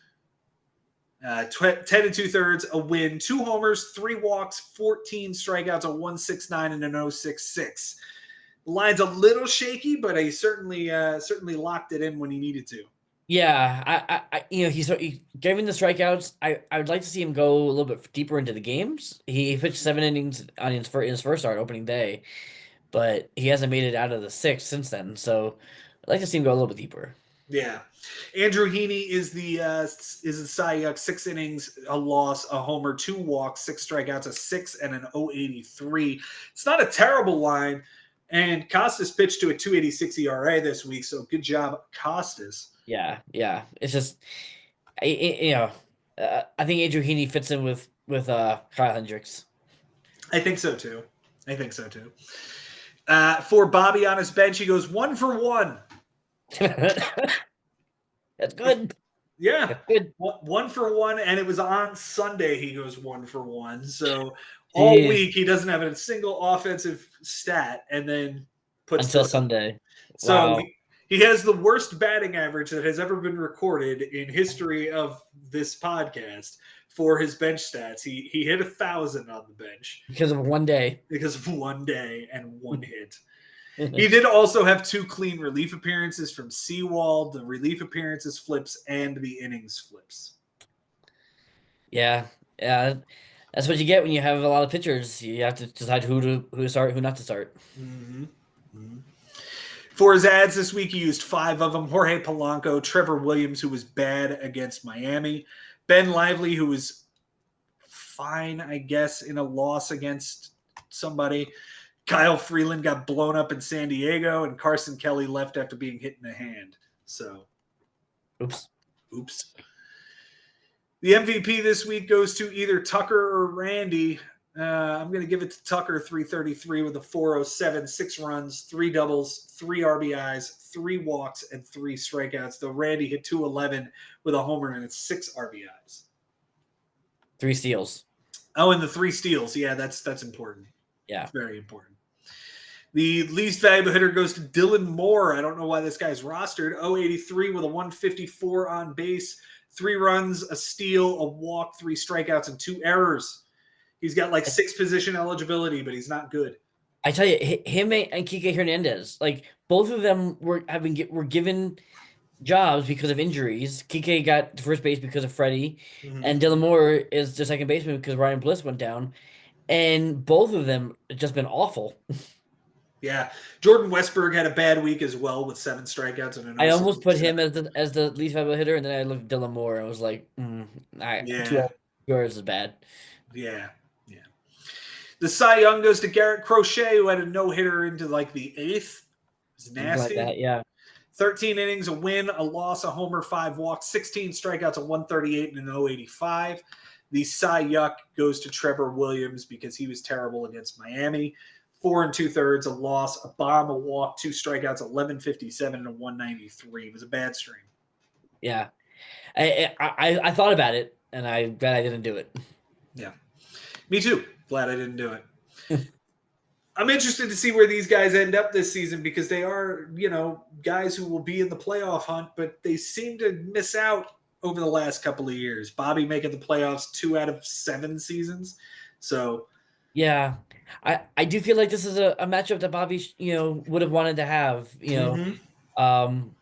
S1: 10 2/3, a win, 2 homers, 3 walks, 14 strikeouts, a 169 and an 066. The line's a little shaky, but he certainly locked it in when he needed to.
S2: Yeah, he gave him the strikeouts. I would like to see him go a little bit deeper into the games. He pitched 7 innings on his first start opening day, but he hasn't made it out of the 6 since then. So I'd like to see him go a little bit deeper.
S1: Yeah, Andrew Heaney is the Cy Young, 6 innings, a loss, a homer, 2 walks, 6 strikeouts, a 6 and an 083. It's not a terrible line, and Costas pitched to a 286 ERA this week, so good job, Costas.
S2: Yeah. It's just, I think Andrew Heaney fits in with Kyle Hendricks.
S1: I think so too. For Bobby on his bench, he goes 1 for 1.
S2: That's good.
S1: Yeah,
S2: That's good.
S1: 1 for 1, and it was on Sunday. He goes 1 for 1. So all week he doesn't have a single offensive stat, and then puts
S2: until Sunday.
S1: So
S2: wow.
S1: he has the worst batting average that has ever been recorded in history of this podcast for his bench stats. He hit 1,000 on the bench
S2: because of one day.
S1: Because of one day and 1 hit. He did also have 2 clean relief appearances from Seawald, the relief appearances flips, and the innings flips.
S2: Yeah. That's what you get when you have a lot of pitchers. You have to decide who to start, who not to start.
S1: Mm-hmm. Mm-hmm. For his ads this week, he used 5 of them. Jorge Polanco, Trevor Williams, who was bad against Miami, Ben Lively, who was fine, I guess, in a loss against somebody. Kyle Freeland got blown up in San Diego, and Carson Kelly left after being hit in the hand. So,
S2: oops.
S1: The MVP this week goes to either Tucker or Randy. I'm going to give it to Tucker, 333 with a 407, 6 runs, 3 doubles, 3 RBIs, 3 walks, and 3 strikeouts. Though Randy hit 211 with a homer and it's 6 RBIs.
S2: 3 steals.
S1: Oh, and the 3 steals. Yeah, that's important.
S2: Yeah.
S1: It's very important. The least valuable hitter goes to Dylan Moore. I don't know why this guy's rostered. 083 with a 154 on base, 3 runs, a steal, a walk, 3 strikeouts, and 2 errors. He's got like 6 position eligibility, but he's not good.
S2: I tell you, him and Kike Hernandez, like both of them were given jobs because of injuries. Kike got to first base because of Freddie, and Dylan Moore is the second baseman because Ryan Bliss went down, and both of them have just been awful.
S1: Yeah, Jordan Westberg had a bad week as well with 7 strikeouts and
S2: I almost put him as the least valuable hitter, and then I looked at Dylan Moore and I was like, 2 yards is bad.
S1: Yeah. The Cy Young goes to Garrett Crochet, who had a no-hitter into like the 8th. It's
S2: Something like
S1: nasty.
S2: that, yeah.
S1: 13 innings, a win, a loss, a homer, 5 walks, 16 strikeouts, a 138 and an 085. The Cy Yuck goes to Trevor Williams because he was terrible against Miami. 4 2/3, a loss, a bomb, a walk, 2 strikeouts, 1157 and a 193. It was a bad stream.
S2: Yeah. I thought about it, and I'm glad I didn't do it.
S1: Yeah. Me too. Glad I didn't do it. I'm interested to see where these guys end up this season because they are, guys who will be in the playoff hunt, but they seem to miss out over the last couple of years. Bobby making the playoffs 2 out of 7 seasons. So,
S2: yeah, I do feel like this is a matchup that Bobby, would have wanted to have,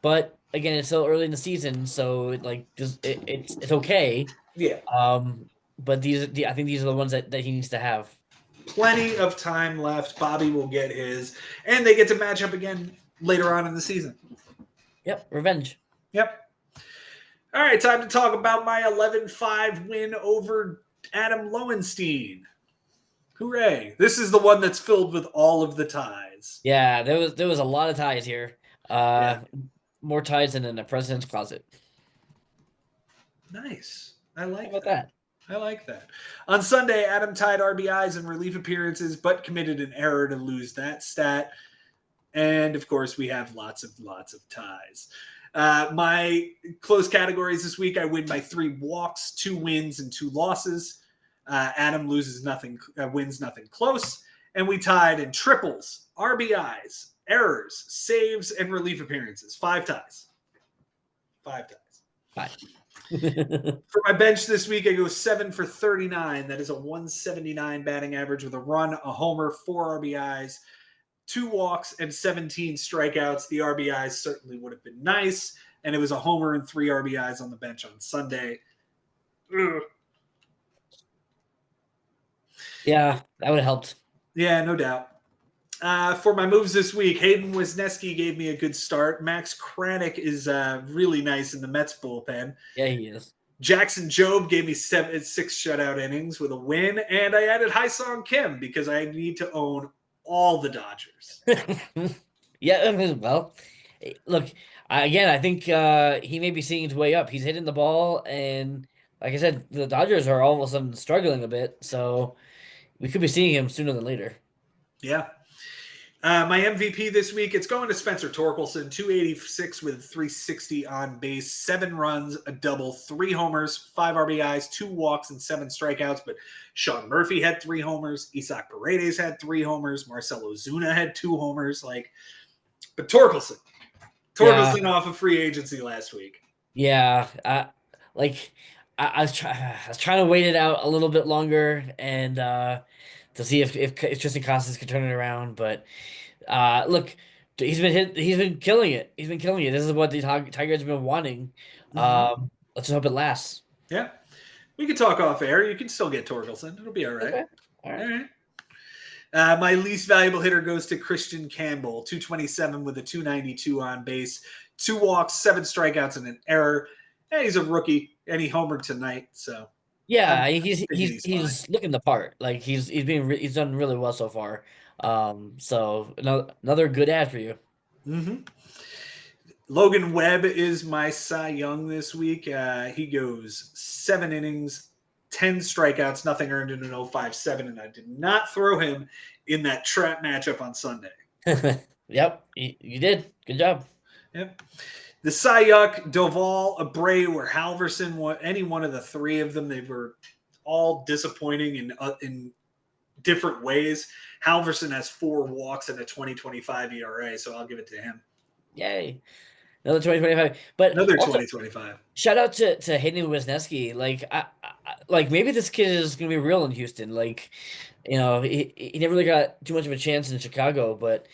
S2: but again, it's still early in the season, so it's okay.
S1: yeah.
S2: But I think these are the ones that he needs to have.
S1: Plenty of time left. Bobby will get his, and they get to match up again later on in the season.
S2: Yep, revenge.
S1: Yep. All right, time to talk about my 11-5 win over Adam Lowenstein. Hooray. This is the one that's filled with all of the ties.
S2: Yeah, there was a lot of ties here. More ties than in a president's closet.
S1: Nice. I like
S2: How about that?
S1: I like that. On Sunday, Adam tied RBIs and relief appearances, but committed an error to lose that stat. And of course, we have lots of ties. My close categories this week: I win by 3 walks, 2 wins, and 2 losses. Adam wins nothing close, and we tied in triples, RBIs, errors, saves, and relief appearances. 5 ties. 5 ties.
S2: 5.
S1: For my bench this week, I go 7 for 39. That is a 179 batting average with a run, a homer, 4 RBIs, 2 walks, and 17 strikeouts. The RBIs certainly would have been nice, and it was a homer and 3 RBIs on the bench on Sunday. Ugh.
S2: Yeah, that would have helped.
S1: Yeah, no doubt. For my moves this week, Hayden Wisniewski gave me a good start. Max Kranick is really nice in the Mets bullpen.
S2: Yeah, he is.
S1: Jackson Jobe gave me 6 shutout innings with a win, and I added Hyesung Kim because I need to own all the Dodgers.
S2: Yeah, well, look, again, I think he may be seeing his way up. He's hitting the ball, and like I said, the Dodgers are all of a sudden struggling a bit, so we could be seeing him sooner than later.
S1: Yeah. My MVP this week, it's going to Spencer Torkelson, 286 with 360 on base, 7 runs, a double, 3 homers, 5 RBIs, 2 walks, and 7 strikeouts. But Sean Murphy had 3 homers, Isaac Paredes had 3 homers, Marcell Ozuna had 2 homers. But Torkelson off of free agency last week.
S2: Yeah, I was trying to wait it out a little bit longer and to see if Tristan Casas could turn it around, but look, he's been killing it. He's been killing it. This is what the Tigers have been wanting. Let's just hope it lasts.
S1: Yeah, we can talk off air. You can still get Torkelson. It'll be all right.
S2: Okay. All right.
S1: My least valuable hitter goes to Christian Campbell, 227 with a 292 on base, 2 walks, 7 strikeouts, and an error. And he's a rookie, and he homered tonight. So
S2: yeah, he's looking the part. Like he's done really well so far. So another good ad for you.
S1: Mm-hmm. Logan Webb is my Cy Young this week. He goes 7 innings, 10 strikeouts, nothing earned in an 0.57, and I did not throw him in that trap matchup on Sunday.
S2: Yep, you did. Good job.
S1: Yep. The Cy Young, Doval, Abreu, or Halverson, any one of the 3 of them, they were all disappointing in different ways. Halverson has 4 walks and a 20.25 ERA, so I'll give it to him.
S2: Yay. Another 2025. But
S1: another 2025.
S2: Shout out to Hayden Wisniewski. Like maybe this kid is gonna be real in Houston. Like, he never really got too much of a chance in Chicago, but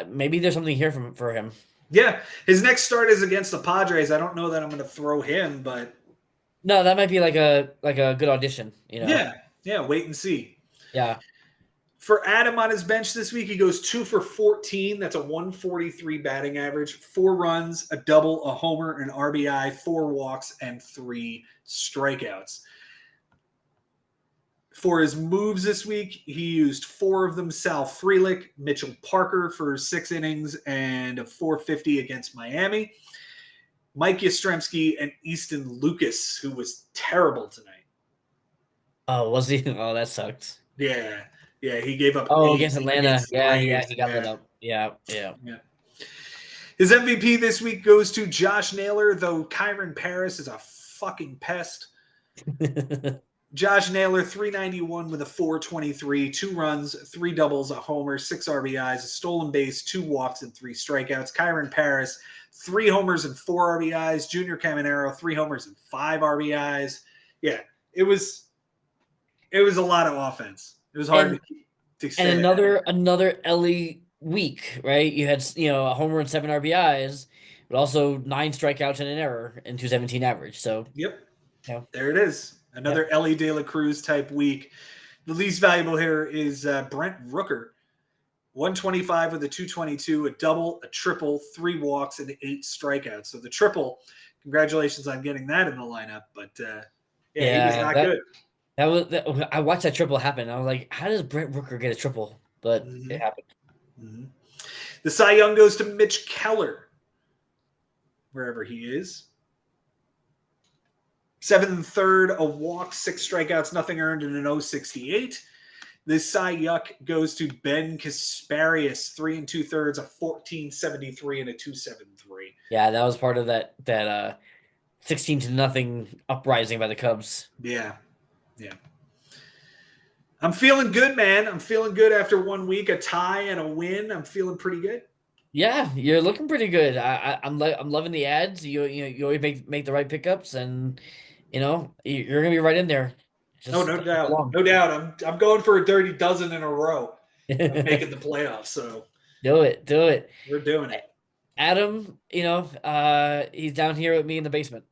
S2: maybe there's something here for him.
S1: Yeah, his next start is against the Padres. I don't know that I'm going to throw him, but
S2: no, that might be like a good audition.
S1: Yeah. Wait and see.
S2: Yeah.
S1: For Adam on his bench this week, he goes 2 for 14. That's a 143 batting average. 4 runs, a double, a homer, an RBI, 4 walks, and 3 strikeouts. For his moves this week, he used 4 of them. Sal Frelick, Mitchell Parker for 6 innings and a 450 against Miami. Mike Yastrzemski and Easton Lucas, who was terrible tonight.
S2: Oh, was he? Oh, that sucked.
S1: Yeah, yeah, he gave up
S2: Oh,
S1: 8
S2: against Atlanta.
S1: against the
S2: Yeah,
S1: Braves.
S2: he got lit
S1: Yeah,
S2: up. Yeah, yeah.
S1: yeah. His MVP this week goes to Josh Naylor, though Kyron Paris is a fucking pest. Josh Naylor, 391 with a 423, 2 runs, 3 doubles, a homer, 6 RBIs, a stolen base, 2 walks, and 3 strikeouts. Kyron Paris, 3 homers and 4 RBIs. Junior Caminero, 3 homers and 5 RBIs. Yeah, it was a lot of offense. It was hard
S2: And
S1: to
S2: and
S1: say that.
S2: another Ellie week, right? You had a homer and 7 RBIs, but also 9 strikeouts and an error and 217 average. So
S1: Yep,
S2: yeah,
S1: there it is.
S2: yeah,
S1: Another Ellie De La Cruz type week. The least valuable hitter is Brent Rooker. 125 with a 222, a double, a triple, 3 walks, and 8 strikeouts. So the triple, congratulations on getting that in the lineup. But yeah, he was
S2: yeah.
S1: not good.
S2: I watched that triple happen. I was like, how does Brent Rooker get a triple? But
S1: Mm-hmm.
S2: it happened.
S1: Mm-hmm. The Cy Young goes to Mitch Keller, wherever he is. 7 1/3, a walk, 6 strikeouts, nothing earned, and an 068. This Cy Yuck goes to Ben Kasparius, 3 2/3, a 1473 and a 273.
S2: Yeah, that was part of that 16-0 uprising by the Cubs.
S1: Yeah, yeah. I'm feeling good, man. I'm feeling good after 1 week, a tie and a win. I'm feeling pretty good.
S2: Yeah, you're looking pretty good. I'm loving the ads. You always make the right pickups, and you're gonna be right in there.
S1: Oh,
S2: Just
S1: no
S2: gotta keep
S1: doubt,
S2: along.
S1: no doubt. I'm going for a dirty dozen in a row of making the playoffs. So
S2: Do it.
S1: we're doing it.
S2: Adam, he's down here with me in the basement.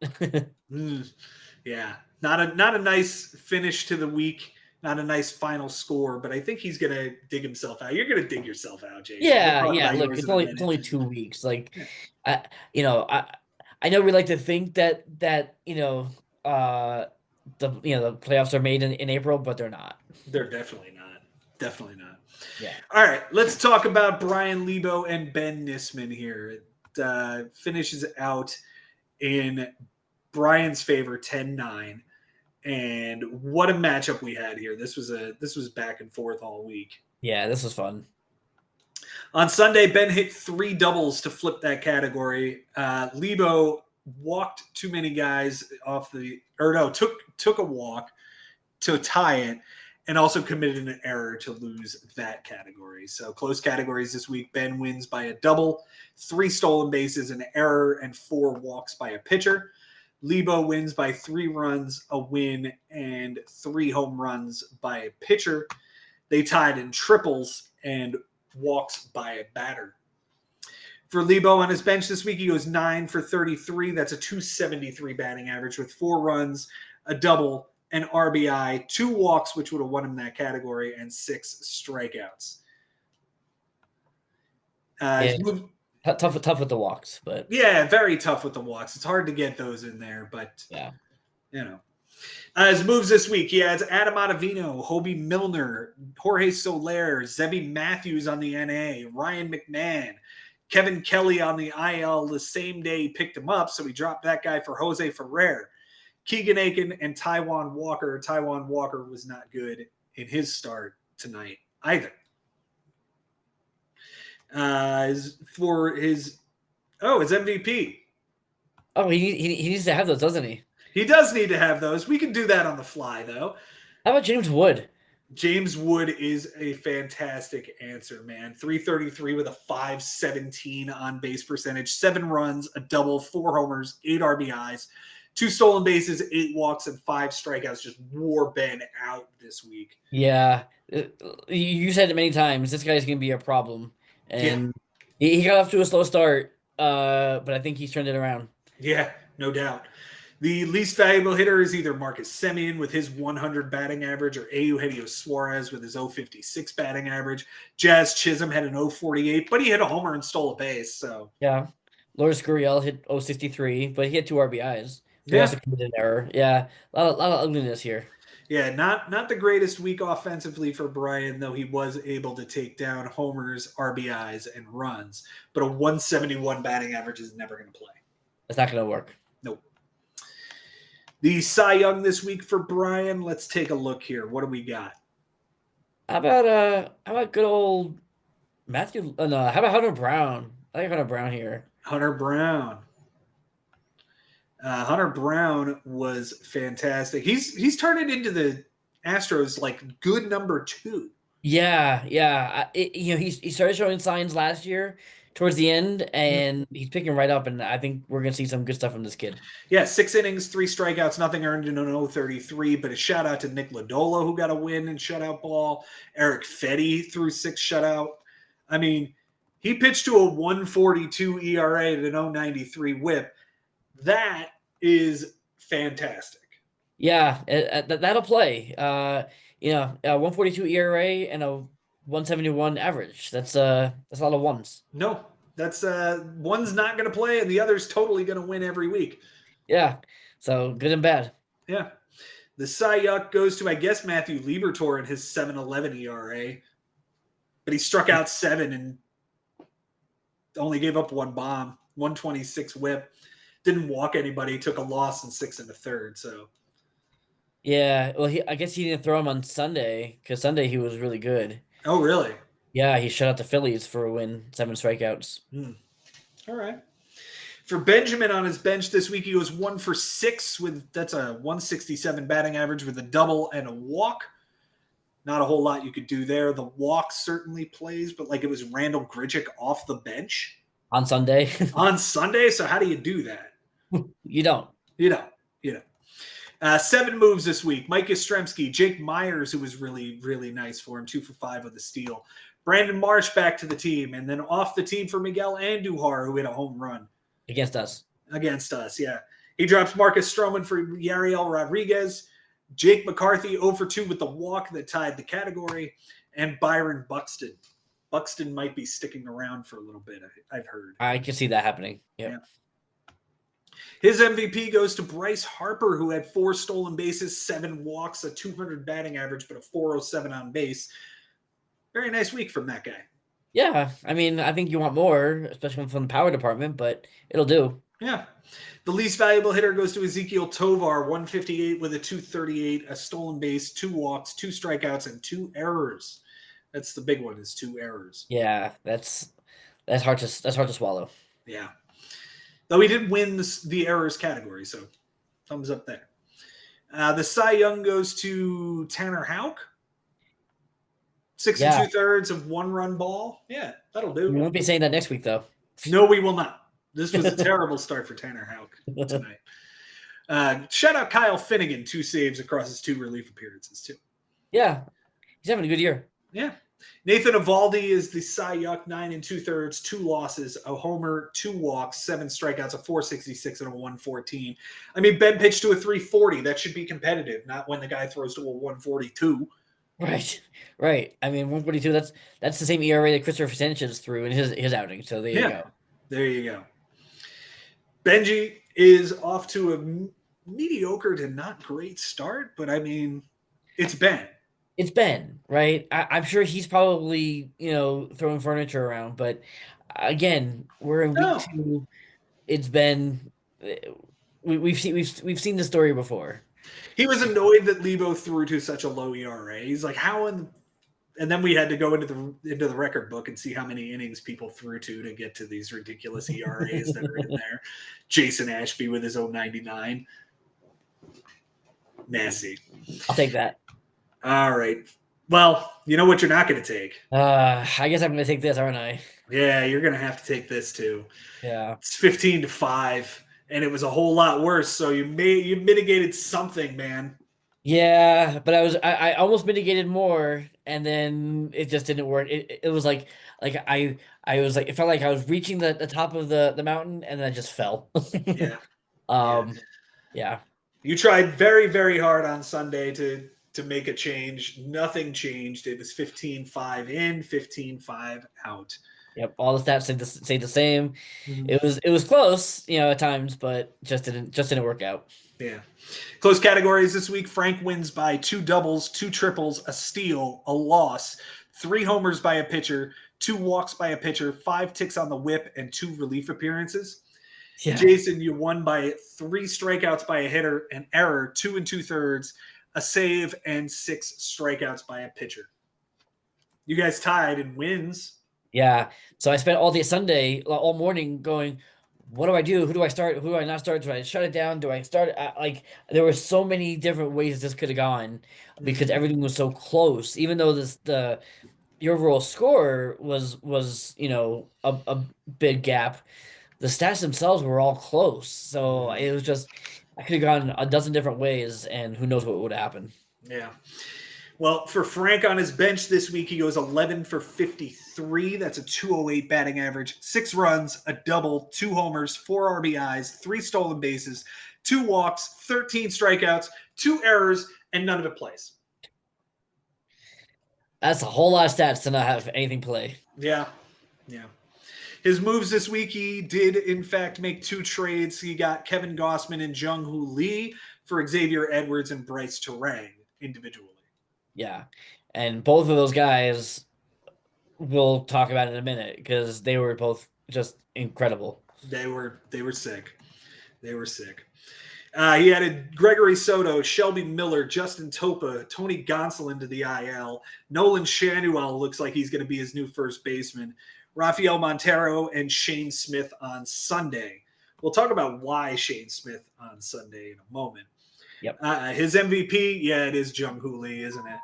S1: Yeah, not a nice finish to the week. Not a nice final score, but I think he's gonna dig himself out. You're gonna dig yourself out, Jason. We'll
S2: Yeah,
S1: talk
S2: yeah.
S1: about
S2: Look,
S1: yours
S2: it's
S1: in a
S2: only it's
S1: minute.
S2: only 2 weeks. Like,
S1: Yeah.
S2: I you know I know we like to think that the playoffs are made in April, but they're not.
S1: They're definitely not. Definitely not.
S2: Yeah.
S1: All right, let's talk about Brian Lebo and Ben Nisman here. It finishes out in Brian's favor, 10-9. And what a matchup we had here. This was back and forth all week.
S2: Yeah, this was fun.
S1: On Sunday, Ben hit 3 doubles to flip that category. Lebo walked too many guys took a walk to tie it, and also committed an error to lose that category. So close categories this week. Ben wins by a double, 3 stolen bases, an error, and 4 walks by a pitcher. Lebo wins by 3 runs, a win, and 3 home runs by a pitcher. They tied in triples and walks by a batter. For Lebo on his bench this week, he goes 9 for 33. That's a 273 batting average with 4 runs, a double, an RBI, 2 walks, which would have won him that category, and 6 strikeouts.
S2: Yeah, tough with the walks, but
S1: Yeah, very tough with the walks. It's hard to get those in there, but
S2: yeah.
S1: His moves this week, he has Adam Ottavino, Hobie Milner, Jorge Soler, Zebby Matthews on the NA, Ryan McMahon, Kevin Kelly on the IL the same day he picked him up, so he dropped that guy for Jose Ferrer, Keegan Aiken, and Taijuan Walker. Taijuan Walker was not good in his start tonight either. For his MVP.
S2: Oh, he needs to have those, doesn't he?
S1: He does need to have those. We can do that on the fly, though.
S2: How about James Wood?
S1: James Wood is a fantastic answer, man. 333 with a 517 on base percentage, 7 runs, a double, 4 homers, 8 RBIs, 2 stolen bases, 8 walks, and 5 strikeouts. Just wore Ben out this week.
S2: Yeah. You said it many times. This guy's going to be a problem. And he got off to a slow start, but I think he's turned it around.
S1: Yeah, no doubt. The least valuable hitter is either Marcus Semien with his 100 batting average or Eugenio Suarez with his 056 batting average. Jazz Chisholm had an 048, but he hit a homer and stole a base. So
S2: yeah, Lourdes Gurriel hit 063, but he had 2 RBIs. He
S1: yeah,
S2: also committed an error. Yeah, a lot of ugliness here.
S1: Yeah, not the greatest week offensively for Brian, though he was able to take down homers, RBIs, and runs. But a 171 batting average is never going to play.
S2: It's not going to work.
S1: Nope. The Cy Young this week for Brian. Let's take a look here. What do we got?
S2: How about good old Matthew? No, how about Hunter Brown? I like Hunter Brown here.
S1: Hunter Brown. Hunter Brown was fantastic. He's turned it into the Astros like good number 2.
S2: Yeah, yeah. He started showing signs last year towards the end, and he's picking right up. And I think we're gonna see some good stuff from this kid.
S1: Yeah, 6 innings, 3 strikeouts, nothing earned in an 0-33. But a shout out to Nick Lodolo, who got a win in shutout ball. Eric Fetty threw 6 shutout. I mean, he pitched to a 142 ERA and an 093 whip. That is fantastic.
S2: Yeah, that'll play. 142 ERA and a 171 average. That's a lot of ones.
S1: No, that's one's not going to play and the other's totally going to win every week.
S2: Yeah, so good and bad.
S1: Yeah. The Cy Young goes to, I guess, Matthew Liberatore in his 7.11 ERA, but he struck out 7 and only gave up 1 bomb, 126 whip. Didn't walk anybody, took a loss in 6 1/3. So,
S2: yeah, well, I guess he didn't throw him on Sunday because Sunday he was really good.
S1: oh really?
S2: Yeah, he shut out the Phillies for a win, 7 strikeouts.
S1: All right. For Benjamin on his bench this week, he was 1 for 6 that's a 167 batting average with a double and a walk. Not a whole lot you could do there. The walk certainly plays, but like it was Randall Grichuk off the bench
S2: on Sunday.
S1: On Sunday, so how do you do that?
S2: You don't.
S1: 7 moves this week. Mike Yastrzemski, Jake Myers, who was really, really nice for him, 2 for 5 with a steal. Brandon Marsh back to the team, and then off the team for Miguel Andujar, who hit a home run.
S2: Against us,
S1: yeah. He drops Marcus Stroman for Yariel Rodriguez. Jake McCarthy 0 for 2 with the walk that tied the category. And Byron Buxton. Buxton might be sticking around for a little bit, I've heard.
S2: I can see that happening. Yep. Yeah.
S1: His MVP goes to Bryce Harper, who had 4 stolen bases, 7 walks, a 200 batting average, but a 407 on base. Very nice week from that guy.
S2: Yeah, I mean, I think you want more, especially from the power department, but it'll do.
S1: Yeah. The least valuable hitter goes to Ezekiel Tovar, 158 with a 238, a stolen base, 2 walks, 2 strikeouts, and 2 errors. That's the big one, is 2 errors.
S2: Yeah, that's hard to swallow.
S1: Yeah. Though he did win the errors category, so thumbs up there. The Cy Young goes to Tanner Houck. 6 2/3 of 1-run ball. Yeah, that'll do.
S2: We won't be saying that next week, though.
S1: No, we will not. This was a terrible start for Tanner Houck tonight. Shout out Kyle Finnegan, 2 saves across his 2 relief appearances, too.
S2: Yeah, he's having a good year.
S1: Yeah. Nathan Eovaldi is the Cy Young, 9 2/3, 2 losses, a homer, 2 walks, 7 strikeouts, a 466 and a 114. I mean, Ben pitched to a 340. That should be competitive, not when the guy throws to a 142.
S2: Right. I mean, 142. That's the same ERA that Christopher Sanchez threw in his outing. So there you go.
S1: There you go. Benji is off to a mediocre to not great start, but I mean, it's Ben.
S2: It's Ben, right? I'm sure he's probably, throwing furniture around, but again, we're in week 2. It's Ben. We've seen the story before.
S1: He was annoyed that Lebo threw to such a low ERA. He's like, how and then we had to go into the record book and see how many innings people threw to get to these ridiculous ERAs that are in there. Jason Ashby with his 0.99. Nasty.
S2: I'll take that.
S1: All right. Well, you know what you're not going to take?
S2: I guess I'm going to take this, aren't I?
S1: Yeah, you're going to have to take this too.
S2: Yeah.
S1: It's 15-5, and it was a whole lot worse. So you mitigated something, man.
S2: Yeah, but I almost mitigated more, and then it just didn't work. It was like I was like, it felt like I was reaching the top of the mountain, and then I just fell.
S1: Yeah.
S2: Yeah.
S1: You tried very, very hard on Sunday to make a change. Nothing changed. It was 15-5 in, 15-5 out.
S2: Yep, all the stats stayed the same.
S1: Mhm.
S2: It was close, at times, but just didn't work out.
S1: Yeah. Close categories this week. Frank wins by 2 doubles, 2 triples, a steal, a loss, 3 homers by a pitcher, 2 walks by a pitcher, 5 ticks on the whip, and 2 relief appearances.
S2: Yeah.
S1: Jason, you won by 3 strikeouts by a hitter, an error, 2 and 2/3, a save, and 6 strikeouts by a pitcher. You guys tied in wins.
S2: Yeah. So I spent all day Sunday, all morning going, what do I do? Who do I start? Who do I not start? Do I shut it down? Do I start? Like, there were so many different ways this could have gone because
S1: Mhm.
S2: everything was so close. Even though the overall score was a big gap, the stats themselves were all close. So
S1: Mhm.
S2: it was just I could have gone a dozen different ways, and who knows what would happen.
S1: Yeah. Well, for Frank on his bench this week, he goes 11 for 53. That's a 208 batting average, 6 runs, a double, 2 homers, 4 RBIs, 3 stolen bases, 2 walks, 13 strikeouts, 2 errors, and none of it plays.
S2: That's a whole lot of stats to not have anything play.
S1: Yeah. Yeah. His moves this week, he did, in fact, make 2 trades. He got Kevin Gossman and Jung Hoo Lee for Xavier Edwards and Bryce Terang individually.
S2: Yeah. And both of those guys we'll talk about in a minute because they were both just incredible.
S1: They were sick. They were sick. He added Gregory Soto, Shelby Miller, Justin Topa, Tony Gonsolin to the IL. Nolan Shanuel looks like he's going to be his new first baseman. Rafael Montero and Shane Smith on Sunday. We'll talk about why Shane Smith on Sunday in a moment.
S2: Yep.
S1: His MVP, yeah, it is Jung Hoo Lee, isn't it?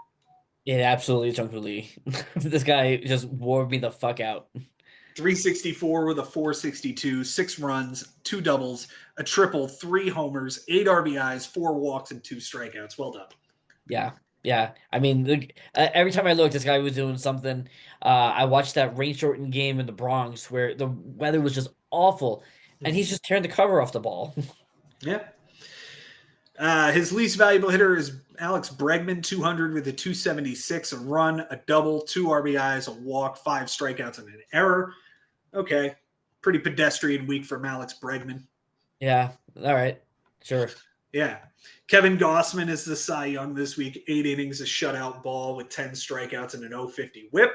S2: It absolutely is Jung Hoo Lee. This guy just wore me the fuck out.
S1: 364 with a 462, 6 runs, 2 doubles, a triple, 3 homers, 8 RBIs, 4 walks, and 2 strikeouts. Well done.
S2: Yeah. Yeah. I mean, every time I looked, this guy was doing something. I watched that rain shortened game in the Bronx where the weather was just awful and he's just tearing the cover off the ball.
S1: Yeah. His least valuable hitter is Alex Bregman, 200 with a 276, a run, a double, 2 RBIs, a walk, 5 strikeouts, and an error. Okay. Pretty pedestrian week from Alex Bregman.
S2: Yeah. All right. Sure.
S1: Yeah. Kevin Gossman is the Cy Young this week. 8 innings, a shutout ball with 10 strikeouts and an 050 whip.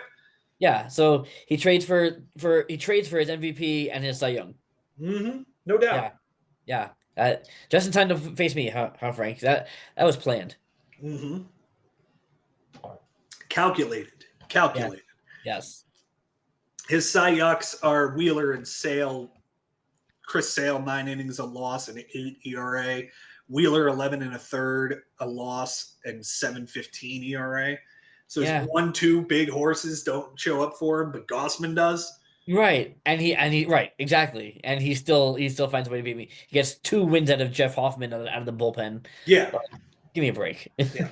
S2: Yeah. So he trades for his MVP and his Cy Young.
S1: Mm-hmm. No doubt.
S2: Yeah. Yeah. Just in time to face me, huh, Frank? That was planned.
S1: Mm-hmm. Calculated.
S2: Yeah.
S1: Calculated.
S2: Yes.
S1: His Cy Yucks are Wheeler and Sale. Chris Sale, 9 innings, a loss, and 8 ERA. Wheeler, 11 1/3, a loss, and 7.15 ERA. So his
S2: Yeah.
S1: 1-2 big horses don't show up for him, but Gossman does.
S2: Right. And he right, exactly. And he still finds a way to beat me. He gets 2 wins out of Jeff Hoffman out of the bullpen.
S1: Yeah.
S2: Like, give me a break.
S1: Yeah.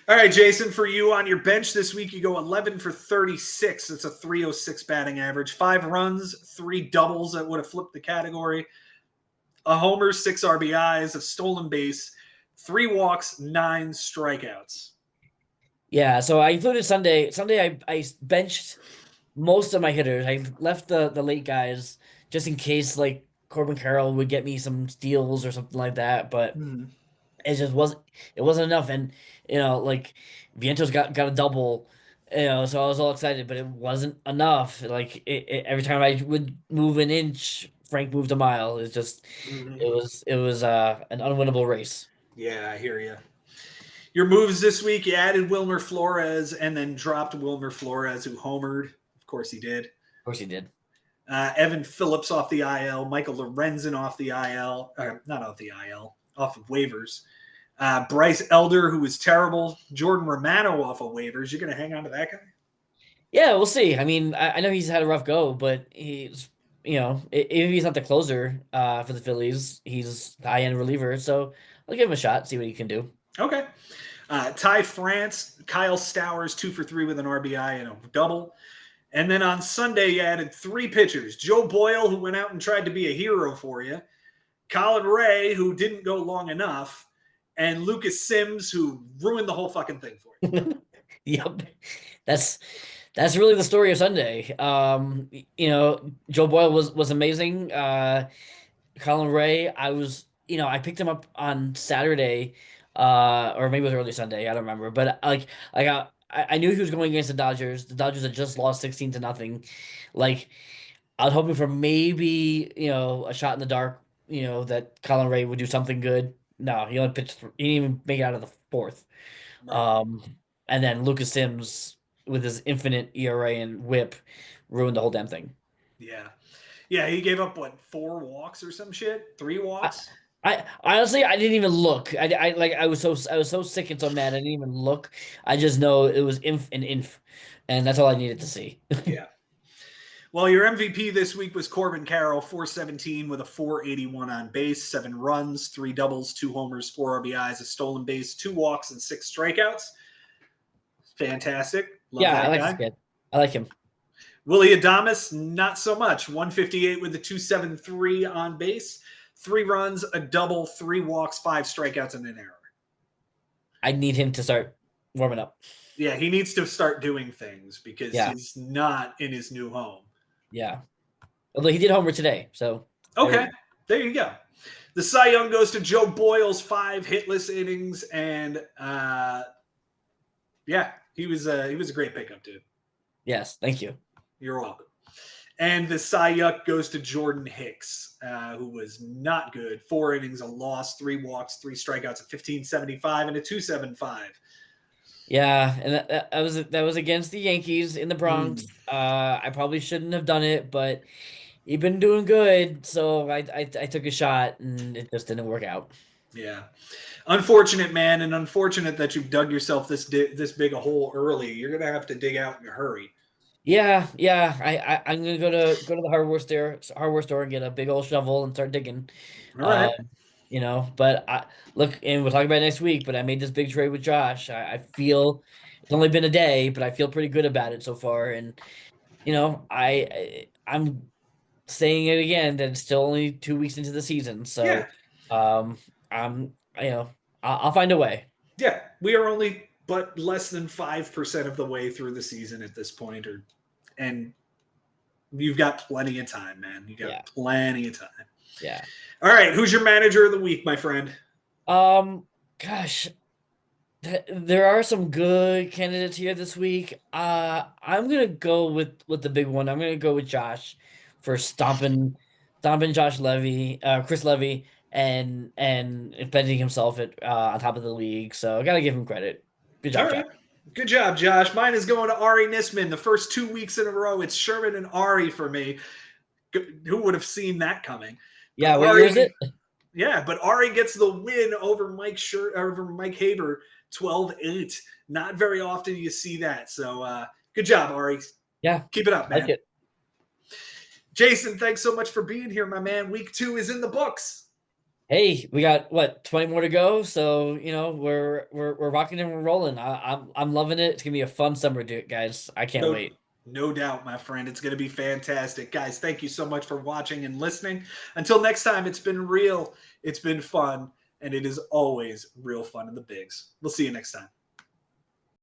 S1: All right, Jason, for you on your bench this week, you go 11 for 36. It's a 306 batting average. 5 runs, 3 doubles that would have flipped the category. A homer, 6 RBIs, a stolen base, 3 walks, 9 strikeouts.
S2: Yeah, so I included Sunday. Sunday I benched most of my hitters. I left the late guys just in case like Corbin Carroll would get me some steals or something like that, but
S1: Hmm.
S2: it wasn't enough. And like Vientos got a double, so I was all excited, but it wasn't enough. Like every time I would move an inch, Frank moved a mile. It's just
S1: Hmm.
S2: it was an unwinnable race.
S1: Yeah, I hear you. Your moves this week, you added Wilmer Flores and then dropped Wilmer Flores, who homered. Of course he did.
S2: Of course he did.
S1: Evan Phillips off the IL, Michael Lorenzen off the IL, not off the IL, off of waivers. Bryce Elder, who was terrible. Jordan Romano off of waivers. You're going to hang on to that guy?
S2: Yeah, we'll see. I mean, I know he's had a rough go, but if he's not the closer for the Phillies, he's the high end reliever. So I'll give him a shot, see what he can do.
S1: Okay. Ty France, Kyle Stowers, 2 for 3 with an RBI and a double. And then on Sunday, you added 3 pitchers. Joe Boyle, who went out and tried to be a hero for you. Colin Ray, who didn't go long enough. And Lucas Sims, who ruined the whole fucking thing for you.
S2: Yep. That's that's really the story of Sunday. Joe Boyle was amazing. Colin Ray, I picked him up on Saturday, or maybe it was early Sunday. I don't remember, but I knew he was going against the Dodgers. The Dodgers had just lost 16-0. Like, I was hoping for maybe a shot in the dark. That Colin Ray would do something good. No, he only pitched. He didn't even make it out of the fourth.
S1: Right.
S2: Um, and then Lucas Sims with his infinite ERA and WHIP ruined the whole damn thing.
S1: Yeah. Yeah, he gave up what, 4 walks or some shit? 3 walks?
S2: I honestly I didn't even look. I was so sick and so mad I didn't even look. I just know it was inf, and that's all I needed to see.
S1: Yeah. Well, your MVP this week was Corbin Carroll, 417 with a 481 on base, 7 runs, 3 doubles, 2 homers, 4 RBIs, a stolen base, 2 walks, and 6 strikeouts. Fantastic. Love
S2: Yeah, I
S1: that
S2: like this
S1: guy.
S2: kid. I like him.
S1: Willie Adames, not so much. 158 with a 273 on base, 3 runs, a double, 3 walks, 5 strikeouts, and an error.
S2: I need him to start warming up.
S1: Yeah, he needs to start doing things because
S2: Yeah,
S1: he's not in his new home.
S2: yeah. Although he did homer today, so
S1: Okay, there you go. The Cy Young goes to Joe Boyle's 5 hitless innings, and yeah, he was a great pickup, dude.
S2: yes, thank you.
S1: You're welcome. And the Cy Young goes to Jordan Hicks, who was not good. 4 innings, a loss, 3 walks, 3 strikeouts, a 15.75 and a 2.75.
S2: Yeah, and that was against the Yankees in the Bronx. I probably shouldn't have done it, but he'd been doing good, so I took a shot and it just didn't work out.
S1: Yeah. Unfortunate, man, and unfortunate that you've dug yourself this big a hole early. You're going to have to dig out in a hurry.
S2: Yeah, yeah. I'm gonna go to the hardware store and get a big old shovel and start digging.
S1: All right.
S2: But I look, and we'll talk about it next week. But I made this big trade with Josh. I feel it's only been a day, but I feel pretty good about it so far. And I'm saying it again that it's still only 2 weeks into the season,
S1: Yeah.
S2: so I'm I'll find a way.
S1: Yeah. We are only but less than 5% of the way through the season at this point, and you've got plenty of time, man. You got
S2: Yeah,
S1: plenty of time.
S2: yeah.
S1: All right. Who's your manager of the week, my friend?
S2: Gosh, there are some good candidates here this week. I'm gonna go with the big one. I'm gonna go with Josh for stomping Chris Levy, and impending himself on top of the league. So I gotta give him credit. Good
S1: All
S2: job, Josh.
S1: right. Good job, Josh. Mine is going to Ari Nisman. The first 2 weeks in a row, it's Sherman and Ari for me. Who would have seen that coming? But
S2: Yeah, what year is
S1: Ari,
S2: it?
S1: yeah, but Ari gets the win over Mike Haber, 12-8. Not very often you see that. So good job, Ari.
S2: Yeah,
S1: Keep it up,
S2: I like
S1: man.
S2: it.
S1: Jason, thanks so much for being here, my man. Week 2 is in the books.
S2: Hey, we got what 20 more to go, so we're rocking and we're rolling. I'm loving it. It's gonna be a fun summer, dude, guys. I can't
S1: No,
S2: wait.
S1: no doubt, my friend. It's going to be fantastic. Guys, thank you so much for watching and listening. Until next time, it's been real, it's been fun, and it is always real fun in the bigs. We'll see you next time.